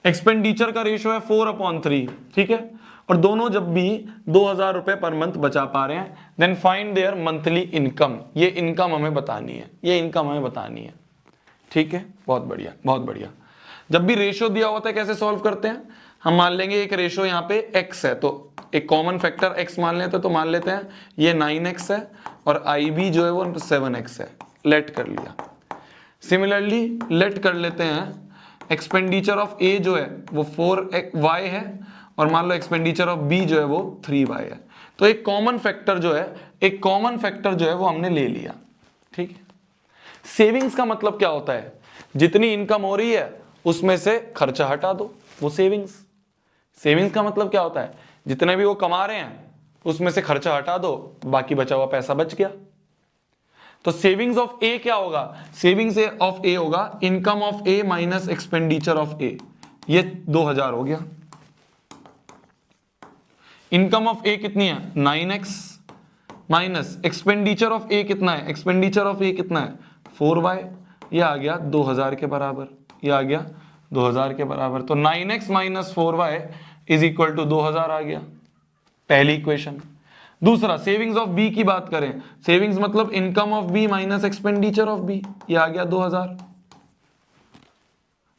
एक्सपेंडिचर का रेशियो है 4/3। ठीक है, और दोनों जब भी 2000 रुपए पर मंथ बचा पा रहे हैं, then find their monthly income. ये इनकम हमें बतानी है, ये इनकम हमें बतानी है। ठीक है, बहुत बढ़िया, बहुत बढ़िया। जब भी रेशियो दिया होता है कैसे सॉल्व करते हैं, हम मान लेंगे एक रेशियो यहाँ पे x है, तो एक कॉमन फैक्टर x मान लेते हैं, तो मान लेते हैं ये 9x है और IB जो है वो 7x है, लेट कर लिया। सिमिलरली लेट कर लेते हैं एक्सपेंडिचर ऑफ A जो है वो 4y है, और मान लो एक्सपेंडिचर ऑफ B जो है वो 3y है। तो एक कॉमन फैक्टर जो है, एक कॉमन फैक्टर जो है वो हमने ले लिया। ठीक है, सेविंग्स का मतलब क्या होता है, जितनी इनकम हो रही है उसमें से खर्चा हटा दो, वो सेविंग्स। सेविंग्स का मतलब क्या होता है, जितने भी वो कमा रहे हैं उसमें से खर्चा हटा दो, बाकी बचा हुआ पैसा बच गया। तो सेविंग्स ऑफ ए क्या होगा, सेविंग्स ऑफ ए होगा income of A minus expenditure of A, ये 2000 हो गया। इनकम ऑफ ए कितनी है 9x, माइनस एक्सपेंडिचर ऑफ ए कितना है, एक्सपेंडिचर ऑफ ए कितना है 4y, ये आ गया 2000 के बराबर, ये आ गया 2000 के बराबर। तो 9x minus 4y is equal to 2000 आ गया, पहली इक्वेशन। दूसरा, सेविंग्स ऑफ बी की बात करें, सेविंग्स मतलब income of b minus expenditure of b, ये आ गया 2000।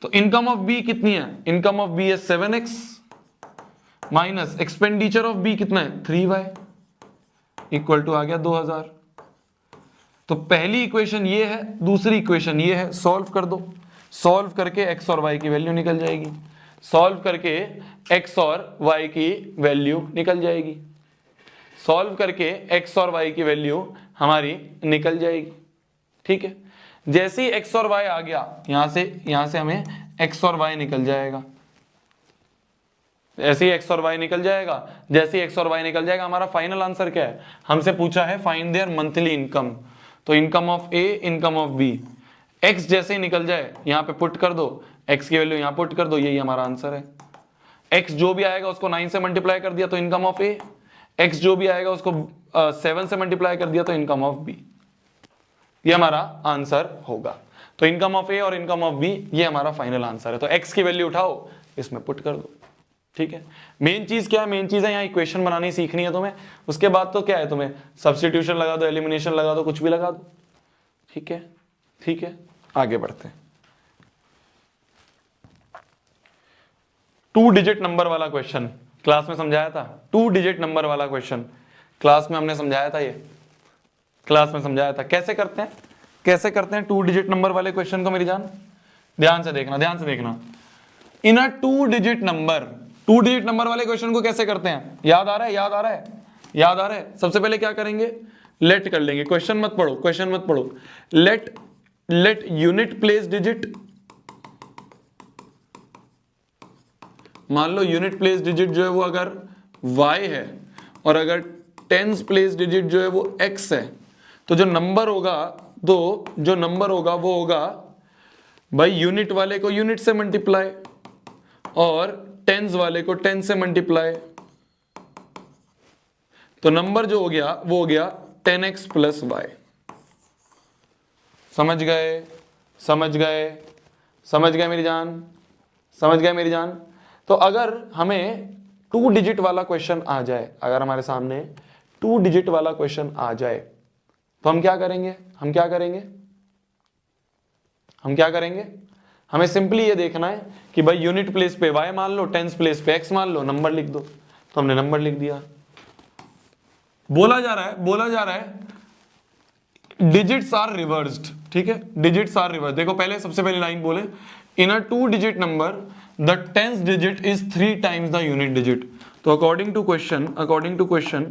तो इनकम ऑफ बी कितनी है, इनकम ऑफ बी है 7x minus expenditure of B कितना है 3y, इक्वल टू आ गया 2000। तो पहली इक्वेशन ये है, दूसरी इक्वेशन ये है, सॉल्व कर दो। सॉल्व करके x और y की वैल्यू निकल जाएगी, सॉल्व करके x और y की वैल्यू निकल जाएगी, सॉल्व करके x और y की वैल्यू हमारी निकल जाएगी। ठीक है, जैसे ही x और y आ गया, यहां से हमें x और y निकल जाएगा। ऐसे ही x और y निकल जाएगा, जैसे ही x और y निकल जाएगा, हमारा फाइनल आंसर क्या है, हमसे पूछा है फाइंड देयर मंथली इनकम। तो income of a, income of b, x जैसे ही निकल जाए यहां पे पुट कर दो, x की वैल्यू यहां पुट कर दो, यही हमारा आंसर है। x जो भी आएगा उसको 9 से मल्टीप्लाई कर दिया तो इनकम ऑफ a, x जो भी आएगा उसको 7 से मल्टीप्लाई कर दिया तो इनकम ऑफ b, ये हमारा आंसर होगा। तो इनकम ऑफ a और इनकम ऑफ b ये हमारा फाइनल आंसर है। तो x की वैल्यू उठाओ, इसमें पुट कर दो। ठीक है, मेन चीज क्या है, मेन चीज है यहाँ इक्वेशन बनानी सीखनी है तुम्हें। उसके बाद तो क्या है, तुम्हें सब्स्टिट्यूशन लगा दो, एलिमिनेशन लगा दो, कुछ भी लगा दो। ठीक है, ठीक है, आगे बढ़ते हैं। 2 डिजिट नंबर वाला क्वेश्चन क्लास में समझाया था, 2 डिजिट नंबर वाला क्वेश्चन क्लास में हमने समझाया था, ये क्लास में समझाया था। कैसे करते हैं, कैसे करते हैं 2 डिजिट नंबर वाले क्वेश्चन को, मेरी जान ध्यान से देखना, ध्यान से देखना। इन अ 2 डिजिट नंबर, 2 डिजिट नंबर वाले क्वेश्चन को कैसे करते हैं, याद आ रहा है, याद आ रहा है, याद आ रहा है। सबसे पहले क्या करेंगे, लेट कर लेंगे, क्वेश्चन मत पढ़ो, क्वेश्चन मत पढ़ो। लेट यूनिट प्लेस डिजिट मान लो यूनिट प्लेस डिजिट जो है वो अगर y है और अगर टेंस प्लेस डिजिट जो है वो x है, तो जो नंबर होगा वो होगा भाई यूनिट वाले को यूनिट से मल्टीप्लाई और टेंस वाले को टेंस से मल्टीप्लाई, तो नंबर जो हो गया वो हो गया 10x प्लस y। समझ गए मेरी जान, समझ गए मेरी जान। तो अगर हमें 2 डिजिट वाला क्वेश्चन आ जाए, अगर हमारे सामने 2 डिजिट वाला क्वेश्चन आ जाए, तो हम क्या करेंगे? हमें सिंपली ये देखना है कि भाई यूनिट प्लेस पे y मान लो, टेंस प्लेस पे x मान लो, नंबर लिख दो। तो हमने नंबर लिख दिया। बोला जा रहा है डिजिट्स आर रिवर्स्ड, ठीक है, डिजिट्स आर रिवर्स। देखो पहले सबसे पहली लाइन बोले, इन अ 2 digit number the tens digit is 3 times the unit digit. तो अकॉर्डिंग टू क्वेश्चन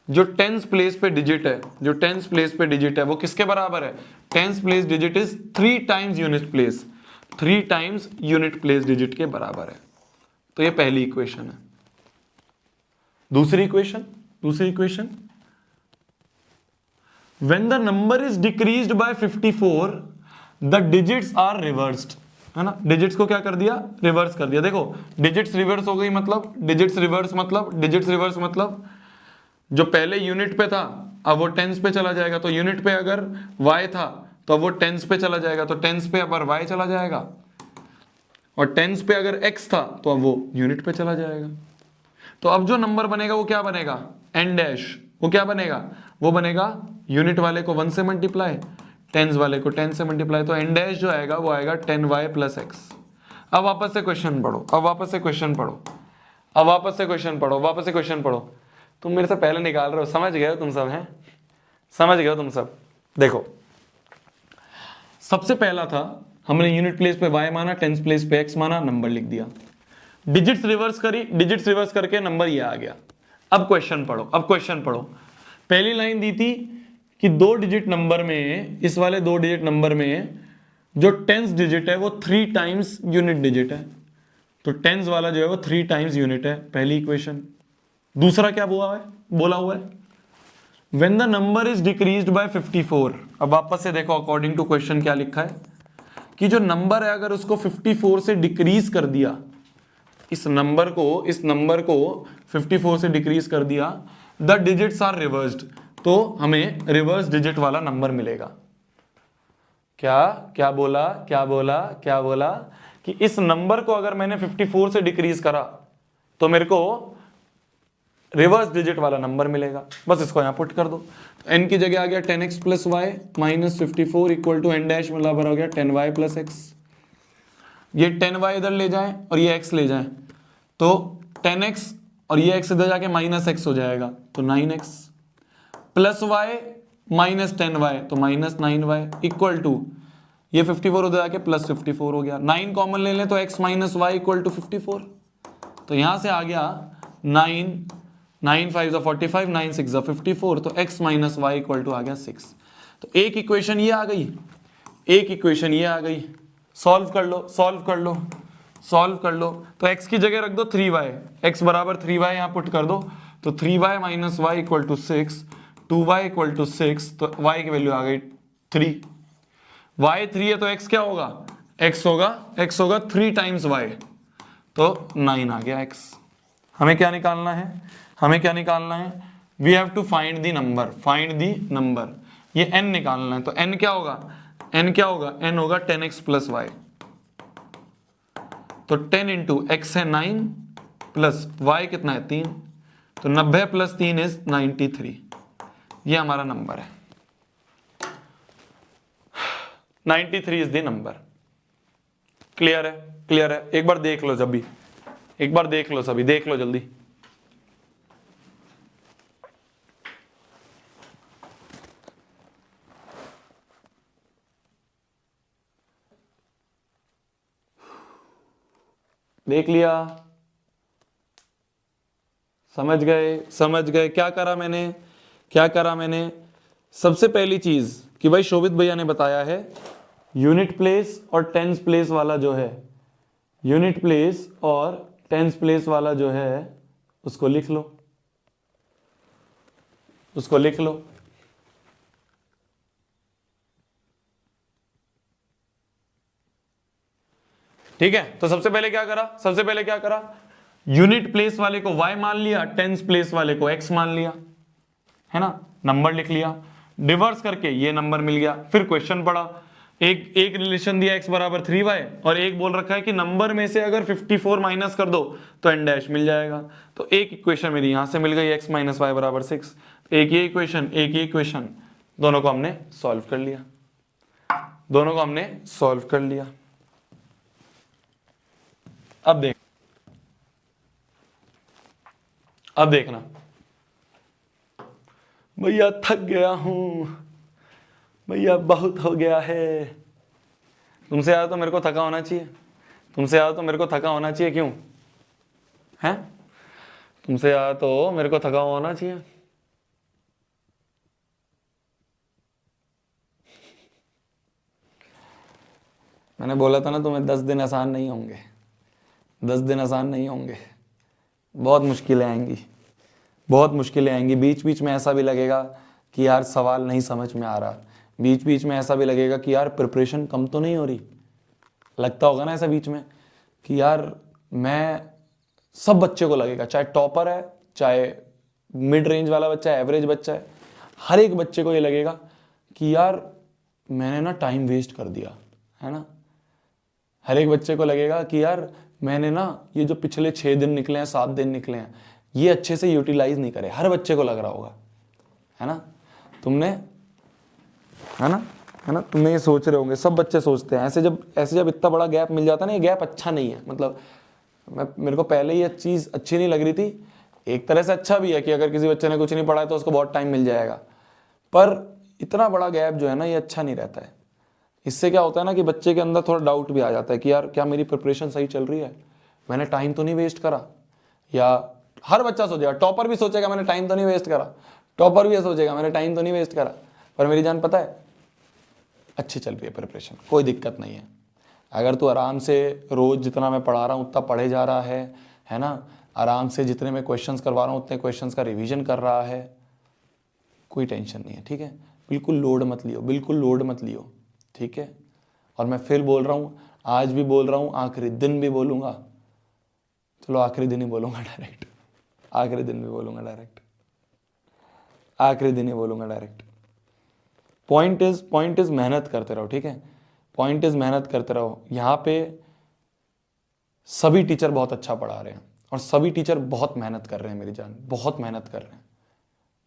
जो टेंस प्लेस पे डिजिट है वो किसके बराबर है? Tens place digit is 3 times unit place, 3 times unit place digit के बराबर है। तो ये पहली इक्वेशन है। दूसरी equation when the number is decreased by 54 the digits are reversed, है ना, डिजिट्स को क्या कर दिया? रिवर्स कर दिया। देखो डिजिट्स रिवर्स हो गई, मतलब डिजिट्स रिवर्स मतलब जो पहले यूनिट पे था अब वो टेंस पे चला जाएगा। तो यूनिट पे अगर y था तो अब वो टेंस पे चला जाएगा, तो टेंस पे अब y चला जाएगा, और टेंस पे अगर x था तो अब वो यूनिट पे चला जाएगा। तो अब जो नंबर बनेगा वो क्या बनेगा? n dash. वो क्या बनेगा? वो बनेगा यूनिट वाले को 1 से मल्टीप्लाई, टेंस वाले को 10 से मल्टीप्लाई, तो n डैश जो आएगा वो आएगा 10y प्लस x। अब वापस से क्वेश्चन पढ़ो। तुम मेरे से पहले निकाल रहे हो, समझ गए हो तुम सब। देखो सबसे पहला था हमने यूनिट प्लेस पे y माना, टेंस प्लेस पे x माना, नंबर लिख दिया। डिजिट्स रिवर्स करके नंबर ये आ गया। अब क्वेश्चन पढ़ो। पहली लाइन दी थी कि 2 डिजिट नंबर में, इस वाले 2 डिजिट नंबर में जो टेंस डिजिट है वो 3 टाइम्स यूनिट डिजिट है। तो टेंस वाला जो है वो 3 टाइम्स यूनिट है, पहली इक्वेशन। दूसरा क्या बोला हुआ है? When the number is decreased by 54। अब वापस से देखो अकॉर्डिंग टू क्वेश्चन क्या लिखा है कि जो नंबर है अगर उसको 54 से डिक्रीज कर दिया, इस नंबर को 54 से डिक्रीज कर दिया, द डिजिट्स आर रिवर्स्ड, तो हमें रिवर्स डिजिट वाला नंबर मिलेगा। क्या बोला कि इस नंबर को अगर मैंने 54 से डिक्रीज करा तो मेरे को रिवर्स डिजिट वाला नंबर मिलेगा। बस इसको यहां पुट कर दो। तो n की जगह आ गया 10x plus y minus 54 equal to n dash में बराबर हो गया 10y प्लस x। ये 10y इधर ले जाएं और ये x ले जाएं, तो 10x और ये x इधर जाके माइनस x हो जाएगा, तो 9x plus y minus 10y, तो माइनस 9y इक्वल टू ये 54 उधर जाके प्लस 54 हो गया। 9 कॉमन ले लें तो x minus y equal to 54। तो यहां से आ गया 9 5 45, 9 6 54, तो x minus y equal to आ गया 6। तो एक इक्वेशन ये आ गई, सॉल्व कर लो। तो x की जगह रख दो 3y, x बराबर 3y यहां पुट कर दो, तो 3y minus y equal to 6, 2y equal to 6, तो y की वैल्यू आ गई 3। y 3 है तो x क्या होगा? x होगा 3 टाइम्स y, तो 9 आ गया x। हमें क्या निकालना है? We have to find the number, ये n निकालना है। तो n क्या होगा? n होगा 10x प्लस वाई, तो 10 इंटू x है 9 प्लस y कितना है 3, तो 90 प्लस 3 इज 93। ये हमारा नंबर है, 93 इज द नंबर। क्लियर है? एक बार देख लो सभी, देख लो जल्दी। देख लिया? समझ गए क्या करा मैंने? सबसे पहली चीज कि भाई शोभित भैया ने बताया है यूनिट प्लेस और टेंस प्लेस वाला जो है, यूनिट प्लेस और टेंस प्लेस वाला जो है उसको लिख लो, उसको लिख लो। ठीक है, तो सबसे पहले क्या करा, यूनिट प्लेस वाले को y मान लिया, टेंस प्लेस वाले को x मान लिया, है ना, नंबर लिख लिया, डिवर्स करके ये नंबर मिल गया। फिर क्वेश्चन पढ़ा, एक रिलेशन दिया x बराबर 3y और एक बोल रखा है कि नंबर में से अगर 54 माइनस कर दो तो n डैश मिल जाएगा। तो एक इक्वेशन मेरी यहां से मिल गई, x माइनस वाई बराबर 6। एक ये इक्वेशन, दोनों को हमने सॉल्व कर लिया, अब देखना भैया थक गया हूं, भैया बहुत हो गया है। तुमसे यार तो मेरे को थका होना चाहिए, क्यों है? तुमसे यार तो मेरे को थका होना चाहिए। मैंने बोला था ना तुम्हें 10 दिन आसान नहीं होंगे, 10 दिन आसान नहीं होंगे, बहुत मुश्किलें आएंगी। बीच बीच में ऐसा भी लगेगा कि यार सवाल नहीं समझ में आ रहा, बीच बीच में ऐसा भी लगेगा कि यार प्रिपरेशन कम तो नहीं हो रही। लगता होगा ना ऐसा बीच में कि यार मैं, सब बच्चे को लगेगा, चाहे टॉपर है, चाहे मिड रेंज वाला बच्चा है, एवरेज बच्चा है, हर एक बच्चे को ये लगेगा कि यार मैंने ना टाइम वेस्ट कर दिया, है ना। हर एक बच्चे को लगेगा कि यार मैंने ना ये जो पिछले 6 दिन निकले हैं, 7 दिन निकले हैं, ये अच्छे से यूटिलाइज नहीं करे। हर बच्चे को लग रहा होगा, है ना। तुमने ये सोच रहे होंगे, सब बच्चे सोचते हैं ऐसे। जब इतना बड़ा गैप मिल जाता है ना, ये गैप अच्छा नहीं है। मतलब मेरे को पहले ये चीज़ अच्छी नहीं लग रही थी, एक तरह से अच्छा भी है कि अगर किसी बच्चे ने कुछ नहीं पढ़ा है तो उसको बहुत टाइम मिल जाएगा, पर इतना बड़ा गैप जो है ना, ये अच्छा नहीं रहता है। इससे क्या होता है ना कि बच्चे के अंदर थोड़ा डाउट भी आ जाता है कि यार क्या मेरी प्रिपरेशन सही चल रही है, मैंने टाइम तो नहीं वेस्ट करा। या हर बच्चा सोचेगा, टॉपर भी सोचेगा मैंने टाइम तो नहीं वेस्ट करा, पर मेरी जान पता है अच्छी चल रही है प्रिपरेशन, कोई दिक्कत नहीं है। अगर तू आराम से रोज जितना मैं पढ़ा रहा हूँ उतना पढ़े जा रहा है ना, आराम से जितने मैं क्वेश्चंस करवा रहा हूँ उतने क्वेश्चंस का रिवीजन कर रहा है, कोई टेंशन नहीं है। ठीक है, बिल्कुल लोड मत लियो, ठीक है। और मैं फिर बोल रहा हूँ, आज भी बोल रहा हूँ, आखिरी दिन भी बोलूँगा, चलो आखिरी दिन ही बोलूँगा डायरेक्ट, आखिरी दिन ही बोलूँगा डायरेक्ट। पॉइंट इज मेहनत करते रहो, ठीक है, पॉइंट इज मेहनत करते रहो। यहाँ पे सभी टीचर बहुत अच्छा पढ़ा रहे हैं और सभी टीचर बहुत मेहनत कर रहे हैं, मेरी जान बहुत मेहनत कर रहे हैं।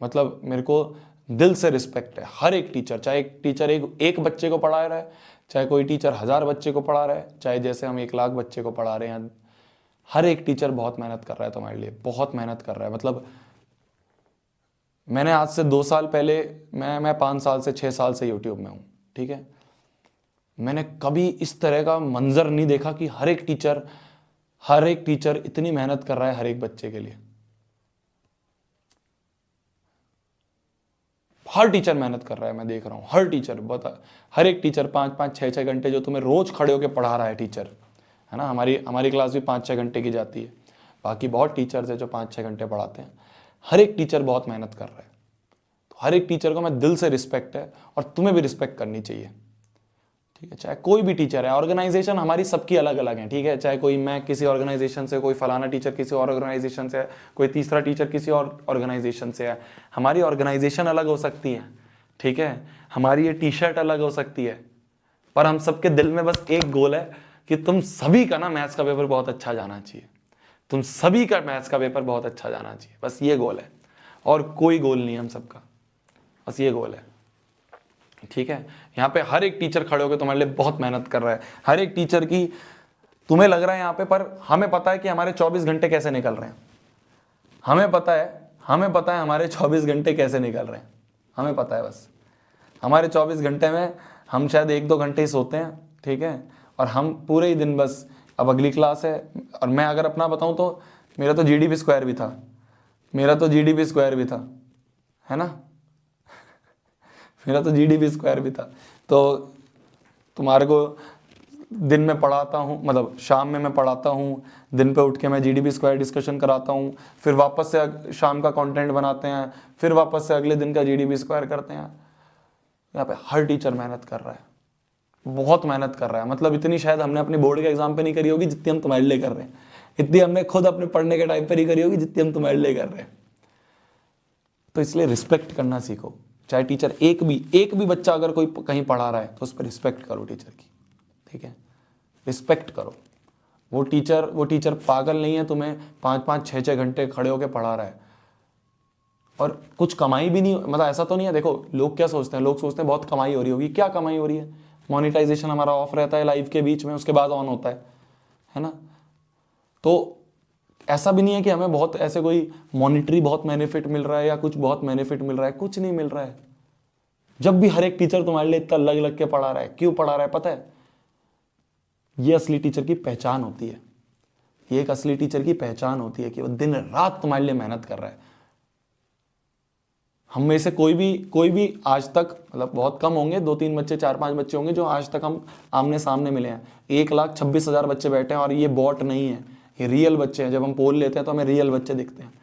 मतलब मेरे को दिल से रिस्पेक्ट है हर एक टीचर, चाहे एक टीचर एक बच्चे को पढ़ा रहा है, चाहे कोई टीचर 1000 बच्चे को पढ़ा रहा है, चाहे जैसे हम 1 लाख बच्चे को पढ़ा रहे हैं, हर एक टीचर बहुत मेहनत कर रहा है तुम्हारे लिए, बहुत मेहनत कर रहा है। मतलब मैंने आज से 2 साल पहले, मैं 5 साल से 6 साल से यूट्यूब में हूँ, ठीक है, मैंने कभी इस तरह का मंजर नहीं देखा कि हर एक टीचर इतनी मेहनत कर रहा है हर एक बच्चे के लिए। हर टीचर मेहनत कर रहा है, मैं देख रहा हूँ हर टीचर, हर एक टीचर 5-5, 6-6 घंटे जो तुम्हें रोज खड़े होकर पढ़ा रहा है टीचर, है ना। हमारी क्लास भी 5-6 घंटे की जाती है, बाकी बहुत टीचर्स है जो 5-6 घंटे पढ़ाते हैं। हर एक टीचर बहुत मेहनत कर रहा है, तो हर एक टीचर को मैं दिल से रिस्पेक्ट है और तुम्हें भी रिस्पेक्ट करनी चाहिए, ठीक है। चाहे कोई भी टीचर है, ऑर्गेनाइजेशन हमारी सबकी अलग अलग है, ठीक है। चाहे कोई, मैं किसी ऑर्गेनाइजेशन से, कोई फलाना टीचर किसी और ऑर्गेनाइजेशन से है, कोई तीसरा टीचर किसी और ऑर्गेनाइजेशन से है, हमारी ऑर्गेनाइजेशन अलग हो सकती है, ठीक है, हमारी ये टी शर्ट अलग हो सकती है, पर हम सबके दिल में बस एक गोल है कि तुम सभी का ना मैथ्स का पेपर बहुत अच्छा जाना चाहिए, तुम सभी का मैथ्स का पेपर बहुत अच्छा जाना चाहिए, बस ये गोल है, और कोई गोल नहीं है हम सबका, बस ये गोल है, ठीक है। यहाँ पे हर एक टीचर खड़े होकर तुम्हारे लिए बहुत मेहनत कर रहा है, हर एक टीचर की, तुम्हें लग रहा है यहाँ पे, पर हमें पता है कि हमारे 24 घंटे कैसे निकल रहे हैं, हमें पता है हमारे 24 घंटे कैसे निकल रहे हैं, हमें पता है। बस हमारे 24 घंटे में हम शायद 1-2 घंटे ही सोते हैं, ठीक है, और हम पूरे ही दिन बस, अब अगली क्लास है। और मैं अगर अपना बताऊं तो मेरा तो जीडीपी स्क्वायर भी था, है ना मेरा तो जीडीपी स्क्वायर भी था, तो तुम्हारे को दिन में पढ़ाता हूँ, मतलब शाम में मैं पढ़ाता हूँ, दिन पे उठ के मैं जीडीपी स्क्वायर डिस्कशन कराता हूँ, फिर वापस से शाम का कंटेंट बनाते हैं, फिर वापस से अगले दिन का जीडीपी स्क्वायर करते हैं। यहाँ पे हर टीचर मेहनत कर रहा है, बहुत मेहनत कर रहा है। मतलब इतनी शायद हमने अपने बोर्ड के एग्जाम पे नहीं करी होगी जितनी हम तुम्हारे लिए कर रहे हैं, इतनी हमने खुद अपने पढ़ने के टाइम पर ही करी होगी जितनी हम तुम्हारे लिए कर रहे हैं। तो इसलिए रिस्पेक्ट करना सीखो। चाहे टीचर एक भी बच्चा अगर कोई कहीं पढ़ा रहा है तो उस पर रिस्पेक्ट करो टीचर की, ठीक है, रिस्पेक्ट करो। वो टीचर पागल नहीं है तुम्हें 5-5 6-6 घंटे खड़े होकर पढ़ा रहा है और कुछ कमाई भी नहीं, मतलब ऐसा तो नहीं है। देखो लोग क्या सोचते हैं, लोग सोचते हैं बहुत कमाई हो रही होगी। क्या कमाई हो रही है? मोनेटाइजेशन हमारा ऑफ रहता है लाइव के बीच में, उसके बाद ऑन होता है ना। तो ऐसा भी नहीं है कि हमें बहुत ऐसे कोई मॉनिटरी बहुत बेनिफिट मिल रहा है या कुछ बहुत बेनिफिट मिल रहा है, कुछ नहीं मिल रहा है। जब भी हर एक टीचर तुम्हारे लिए इतना लग लग के पढ़ा रहा है, क्यों पढ़ा रहा है पता है? ये असली टीचर की पहचान होती है। ये एक असली टीचर की पहचान होती है कि वो दिन रात तुम्हारे लिए मेहनत कर रहा है। हम में से कोई भी आज तक, मतलब बहुत कम होंगे, 2-3 बच्चे 4-5 बच्चे होंगे जो आज तक हम आमने सामने मिले हैं। 1,26,000 बच्चे बैठे हैं और ये बॉट नहीं है, ये रियल बच्चे हैं। जब हम पोल लेते हैं तो हमें रियल बच्चे दिखते हैं।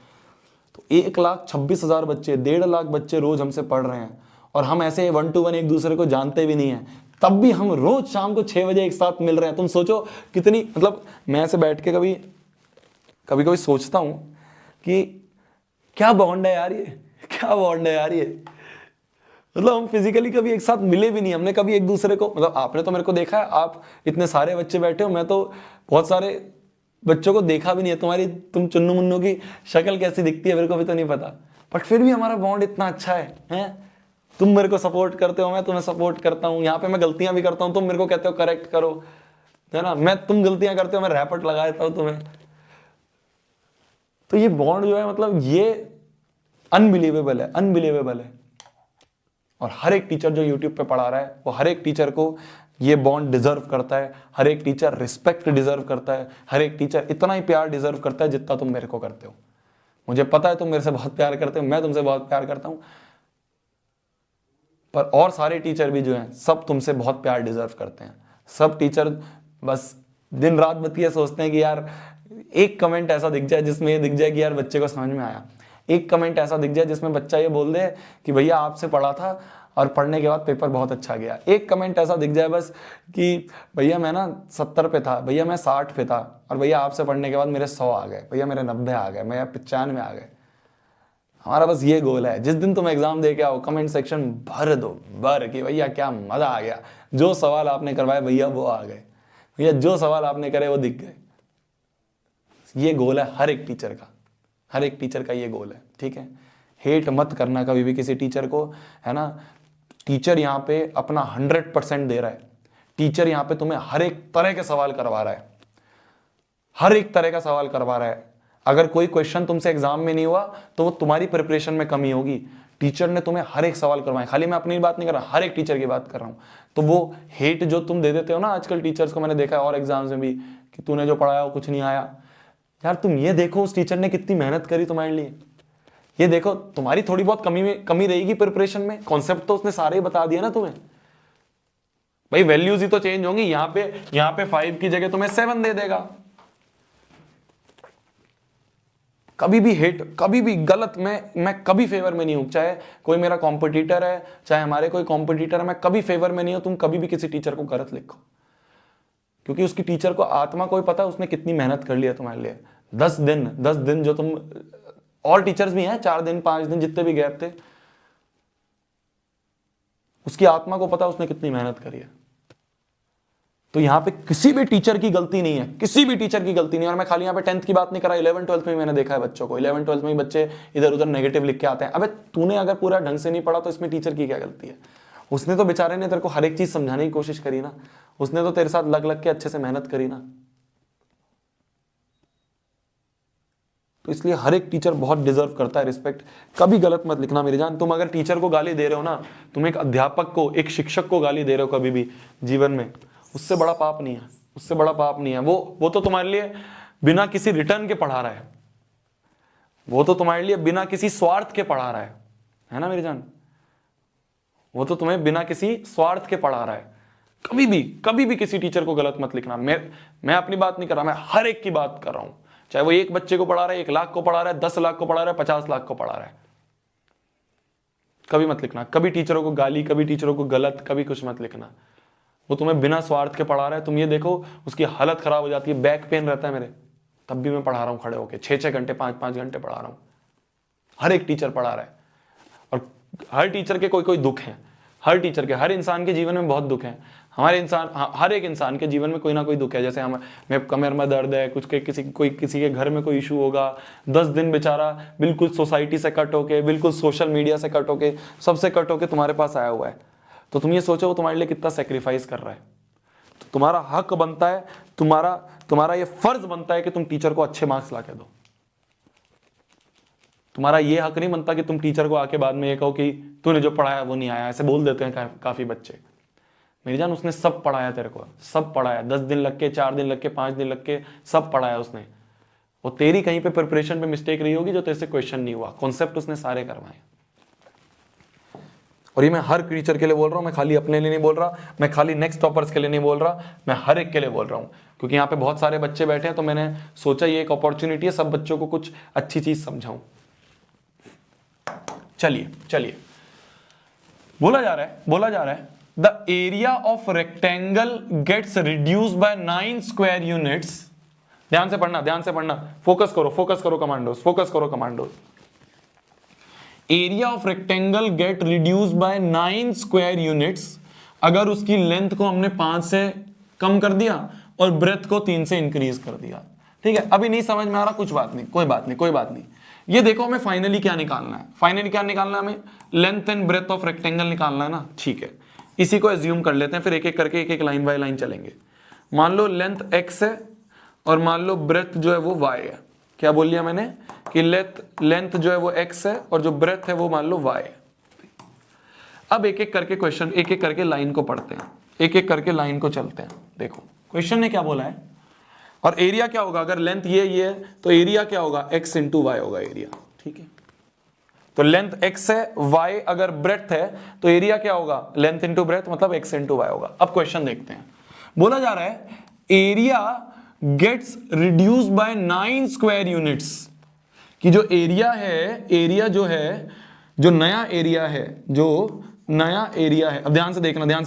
तो 1,26,000 बच्चे, 1.5 लाख बच्चे रोज हमसे पढ़ रहे हैं और हम ऐसे 1 to 1 एक दूसरे को जानते भी नहीं है, तब भी हम रोज शाम को 6 बजे एक साथ मिल रहे हैं। तुम सोचो कितनी, मतलब मैं ऐसे बैठ के कभी कभी सोचता हूं कि क्या बॉन्ड है यार, ये क्या बॉन्ड है यार ये। मतलब हम फिजिकली कभी एक साथ मिले भी नहीं, हमने कभी एक दूसरे को, मतलब आपने तो मेरे को देखा है, आप इतने सारे बच्चे बैठे हो, मैं तो बहुत सारे बच्चों को देखा भी नहीं है। तुम चुन्नू मुन्नू की शक्ल कैसी दिखती है मेरे को भी तो नहीं पता, बट फिर भी हमारा बॉन्ड इतना अच्छा है? तुम मेरे को सपोर्ट करते हो, मैं तुम्हें सपोर्ट करता हूँ। यहाँ पे मैं गलतियां भी करता हूँ, तुम मेरे को कहते हो करेक्ट करो, है ना। तुम गलतियां करते हो, मैं रैपट लगा देता हूँ तुम्हें। तो ये बॉन्ड जो है, मतलब ये अनबिलीवेबल है, अनबिलीवेबल है। और हर एक टीचर जो यूट्यूब पे पढ़ा रहा है, वो हर एक टीचर को ये बॉन्ड डिजर्व करता है। हर एक टीचर रिस्पेक्ट डिजर्व करता है। हर एक टीचर इतना ही प्यार डिजर्व करता है जितना तुम मेरे को करते हो। मुझे पता है तुम मेरे से बहुत प्यार करते हो, मैं तुमसे बहुत प्यार करता हूं, पर और सारे टीचर भी जो हैं सब तुमसे बहुत प्यार डिजर्व करते हैं। सब टीचर बस दिन रात बतिया सोचते हैं कि यार एक कमेंट ऐसा दिख जाए जिसमें ये दिख जाए कि यार बच्चे को समझ में आया। एक कमेंट ऐसा दिख जाए जिसमें बच्चा ये बोल दे कि भैया आपसे पढ़ा था और पढ़ने के बाद पेपर बहुत अच्छा गया। एक कमेंट ऐसा दिख जाए बस कि भैया मैं ना 70 पे था, भैया मैं 60 पे था, और भैया आपसे पढ़ने के बाद मेरे 100 आ गए, भैया मेरे 90 आ गए, मेरे 95 आ गए। हमारा बस ये गोल है, जिस दिन तुम एग्जाम दे के आओ कमेंट सेक्शन भर दो, भर कि भैया क्या मजा आ गया, जो सवाल आपने करवाए भैया वो आ गए, भैया जो सवाल आपने करे वो दिख गए। ये गोल है हर एक टीचर का, हर एक टीचर का ये गोल है, ठीक है। हेट मत करना कभी भी किसी टीचर को, है ना। टीचर यहाँ पे अपना 100% दे रहा है। टीचर यहाँ पे तुम्हें हर एक तरह के सवाल करवा रहा है, हर एक तरह का सवाल करवा रहा है। अगर कोई क्वेश्चन तुमसे एग्जाम में नहीं हुआ तो वो तुम्हारी प्रिपरेशन में कमी होगी। टीचर ने तुम्हें हर एक सवाल करवाए, खाली मैं अपनी बात नहीं कर रहा, हर एक टीचर की बात कर रहा हूं। तो वो हेट जो तुम दे देते हो ना आजकल टीचर्स को, मैंने देखा है और एग्जाम्स में भी, कि तूने जो पढ़ाया वो कुछ नहीं आया। यार तुम ये देखो उस टीचर ने कितनी मेहनत करी तुम्हारे लिए। ये देखो तुम्हारी थोड़ी बहुत कमी रहेगी प्रिपरेशन में, कॉन्सेप्ट तो उसने सारे ही बता दिया ना तुम्हें। भाई वैल्यूज ही तो चेंज होंगी। यहाँ पे 5 की जगह तुम्हें 7 दे देगा। कभी भी हेट, कभी भी गलत, मैं कभी फेवर में नहीं हूं। चाहे कोई मेरा कॉम्पिटिटर है, चाहे हमारे कोई कॉम्पिटिटर है, मैं कभी फेवर में नहीं हूं। तुम कभी भी किसी टीचर को गलत लिखो, क्योंकि उसकी टीचर को आत्मा को पता है उसने कितनी मेहनत कर लिया तुम्हारे लिए। 10 दिन जो तुम, और टीचर्स भी हैं 4 दिन 5 दिन जितने भी गैप थे, उसकी आत्मा को पता उसने कितनी मेहनत करी है। तो यहाँ पे किसी भी टीचर की गलती नहीं है, किसी भी टीचर की गलती नहीं है। और मैं खाली यहाँ पे 10th की बात नहीं कर रहा, 11 12th में मैंने देखा है बच्चों को, 11 12th में बच्चे इधर उधर नेगेटिव लिख के आते हैं। अबे तूने अगर पूरा ढंग से नहीं पढ़ा तो इसमें टीचर की क्या गलती है? उसने तो बेचारे ने तेरे को हर एक चीज समझाने की कोशिश करी ना, उसने तो तेरे साथ लग लग के अच्छे से मेहनत करी ना। तो इसलिए हर एक टीचर बहुत डिजर्व करता है रिस्पेक्ट। कभी गलत मत लिखना मेरी जान। तुम अगर टीचर को गाली दे रहे हो ना, तुम एक अध्यापक को, एक शिक्षक को गाली दे रहे हो कभी भी जीवन में, उससे बड़ा पाप नहीं है, उससे बड़ा पाप नहीं है। वो तो तुम्हारे लिए बिना किसी रिटर्न के पढ़ा रहा है, वो तो तुम्हारे लिए बिना किसी स्वार्थ के पढ़ा रहा है ना मेरी जान। वो तो तुम्हें बिना किसी स्वार्थ के पढ़ा रहा है। कभी भी किसी टीचर को गलत मत लिखना। मैं अपनी बात नहीं कर रहा, मैं हर एक की बात कर रहा हूं, चाहे वो एक बच्चे को पढ़ा रहा है, 1 लाख को पढ़ा रहा है, 10 लाख को पढ़ा रहा है, 50 लाख को पढ़ा रहा है, कभी मत लिखना। कभी टीचरों को गाली, कभी टीचरों को गलत, कभी कुछ मत लिखना। वो तुम्हें बिना स्वार्थ के पढ़ा रहा है, तुम ये देखो उसकी हालत खराब हो जाती है, बैक पेन रहता है मेरे, तब भी मैं पढ़ा रहा हूं खड़े होकर, 6-6 घंटे 5-5 घंटे पढ़ा रहा हूं। हर एक टीचर पढ़ा रहा है, और हर टीचर के कोई दुख है, हर टीचर के, हर इंसान के जीवन में बहुत दुख है। हर एक इंसान के जीवन में कोई ना कोई दुख है। जैसे मैं कमर में दर्द है, किसी के घर में कोई इशू होगा, 10 दिन बेचारा बिल्कुल सोसाइटी से कट होके, बिल्कुल सोशल मीडिया से कट होके, सबसे कट होके तुम्हारे पास आया हुआ है, तो तुम ये सोचो वो तुम्हारे लिए कितना सेक्रीफाइस कर रहा है। तो तुम्हारा हक बनता है, तुम्हारा ये फर्ज बनता है कि तुम टीचर को अच्छे मार्क्स ला के दो। तुम्हारा ये हक नहीं बनता कि तुम टीचर को आके बाद में ये कहो कि तूने जो पढ़ाया वो नहीं आया। ऐसे बोल देते हैं काफी बच्चे। मेरी जान, उसने सब पढ़ाया, तेरे को सब पढ़ाया, 10 दिन लग के, 4 दिन लग के, 5 दिन लग के, सब पढ़ाया उसने। वो तेरी कहीं पे प्रिपरेशन पे मिस्टेक रही होगी जो तेरे से क्वेश्चन नहीं हुआ, कॉन्सेप्ट उसने सारे करवाए। और ये मैं हर टीचर के लिए बोल रहा हूँ, मैं खाली अपने लिए नहीं बोल रहा, मैं खाली नेक्स्ट टॉपर्स के लिए नहीं बोल रहा, मैं हर एक के लिए बोल रहा हूँ, क्योंकि यहाँ पे बहुत सारे बच्चे बैठे हैं, तो मैंने सोचा ये एक अपॉर्चुनिटी है, सब बच्चों को कुछ अच्छी चीज समझाऊं। चलिए बोला जा रहा है the area of rectangle gets reduce by 9 square units. ध्यान से पढ़ना, फोकस करो commandos. Area of rectangle get reduce by 9 square units, अगर उसकी लेंथ को हमने 5 से कम कर दिया और ब्रेथ को 3 से इंक्रीज कर दिया। ठीक है, अभी नहीं समझ में आ रहा, कोई बात नहीं। ये देखो हमें फाइनली क्या निकालना है, हमें length and breadth of rectangle निकालना है ना। ठीक है, इसी को एज्यूम कर लेते हैं, फिर एक एक करके एक लाइन बाय लाइन चलेंगे। मान लो लेंथ x है और मान लो ब्रेथ जो है वो y है। क्या बोल लिया मैंने कि लेंथ जो है वो x है और जो ब्रेथ है वो मान लो y है। अब एक एक करके क्वेश्चन, एक एक करके लाइन को पढ़ते हैं, एक एक करके लाइन को चलते हैं। देखो क्वेश्चन ने क्या बोला है, और एरिया क्या होगा, अगर लेंथ ये है तो एरिया क्या होगा, x इंटू वाई होगा एरिया। ठीक है, तो लेंथ x है, y अगर ब्रेथ है तो एरिया क्या होगा, लेंथ इंटू ब्रेथ मतलब x इंटू वाई होगा। अब क्वेश्चन देखते हैं, बोला जा रहा है area gets reduce by 9 square units, कि जो एरिया है, एरिया जो है, जो नया एरिया है, अब ध्यान से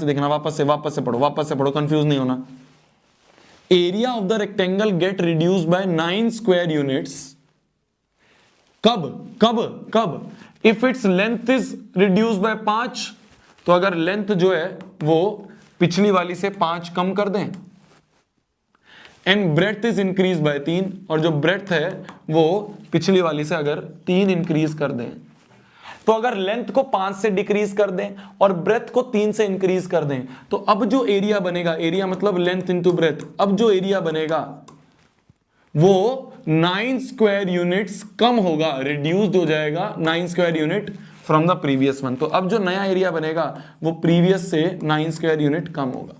देखना, वापस से पढ़ो, कंफ्यूज नहीं होना। Area of the rectangle get reduce by 9 square units, कब if its length is reduce by 5, तो अगर लेंथ जो है वो पिछली वाली से 5 कम कर दें, and breadth is increase by 3, और जो ब्रेथ है वो पिछली वाली से अगर 3 इंक्रीज कर दें, तो अगर लेंथ को 5 से डिक्रीज कर दें और ब्रेथ को 3 से इंक्रीज कर दें, तो अब जो एरिया बनेगा, एरिया मतलब लेंथ इंटू ब्रेथ, अब जो एरिया बनेगा वो 9 स्क्वायर यूनिट्स कम होगा, रिड्यूस्ड हो जाएगा 9 square unit from the previous one. तो अब जो नया एरिया बनेगा वो प्रीवियस से 9 स्क्वायर यूनिट कम होगा।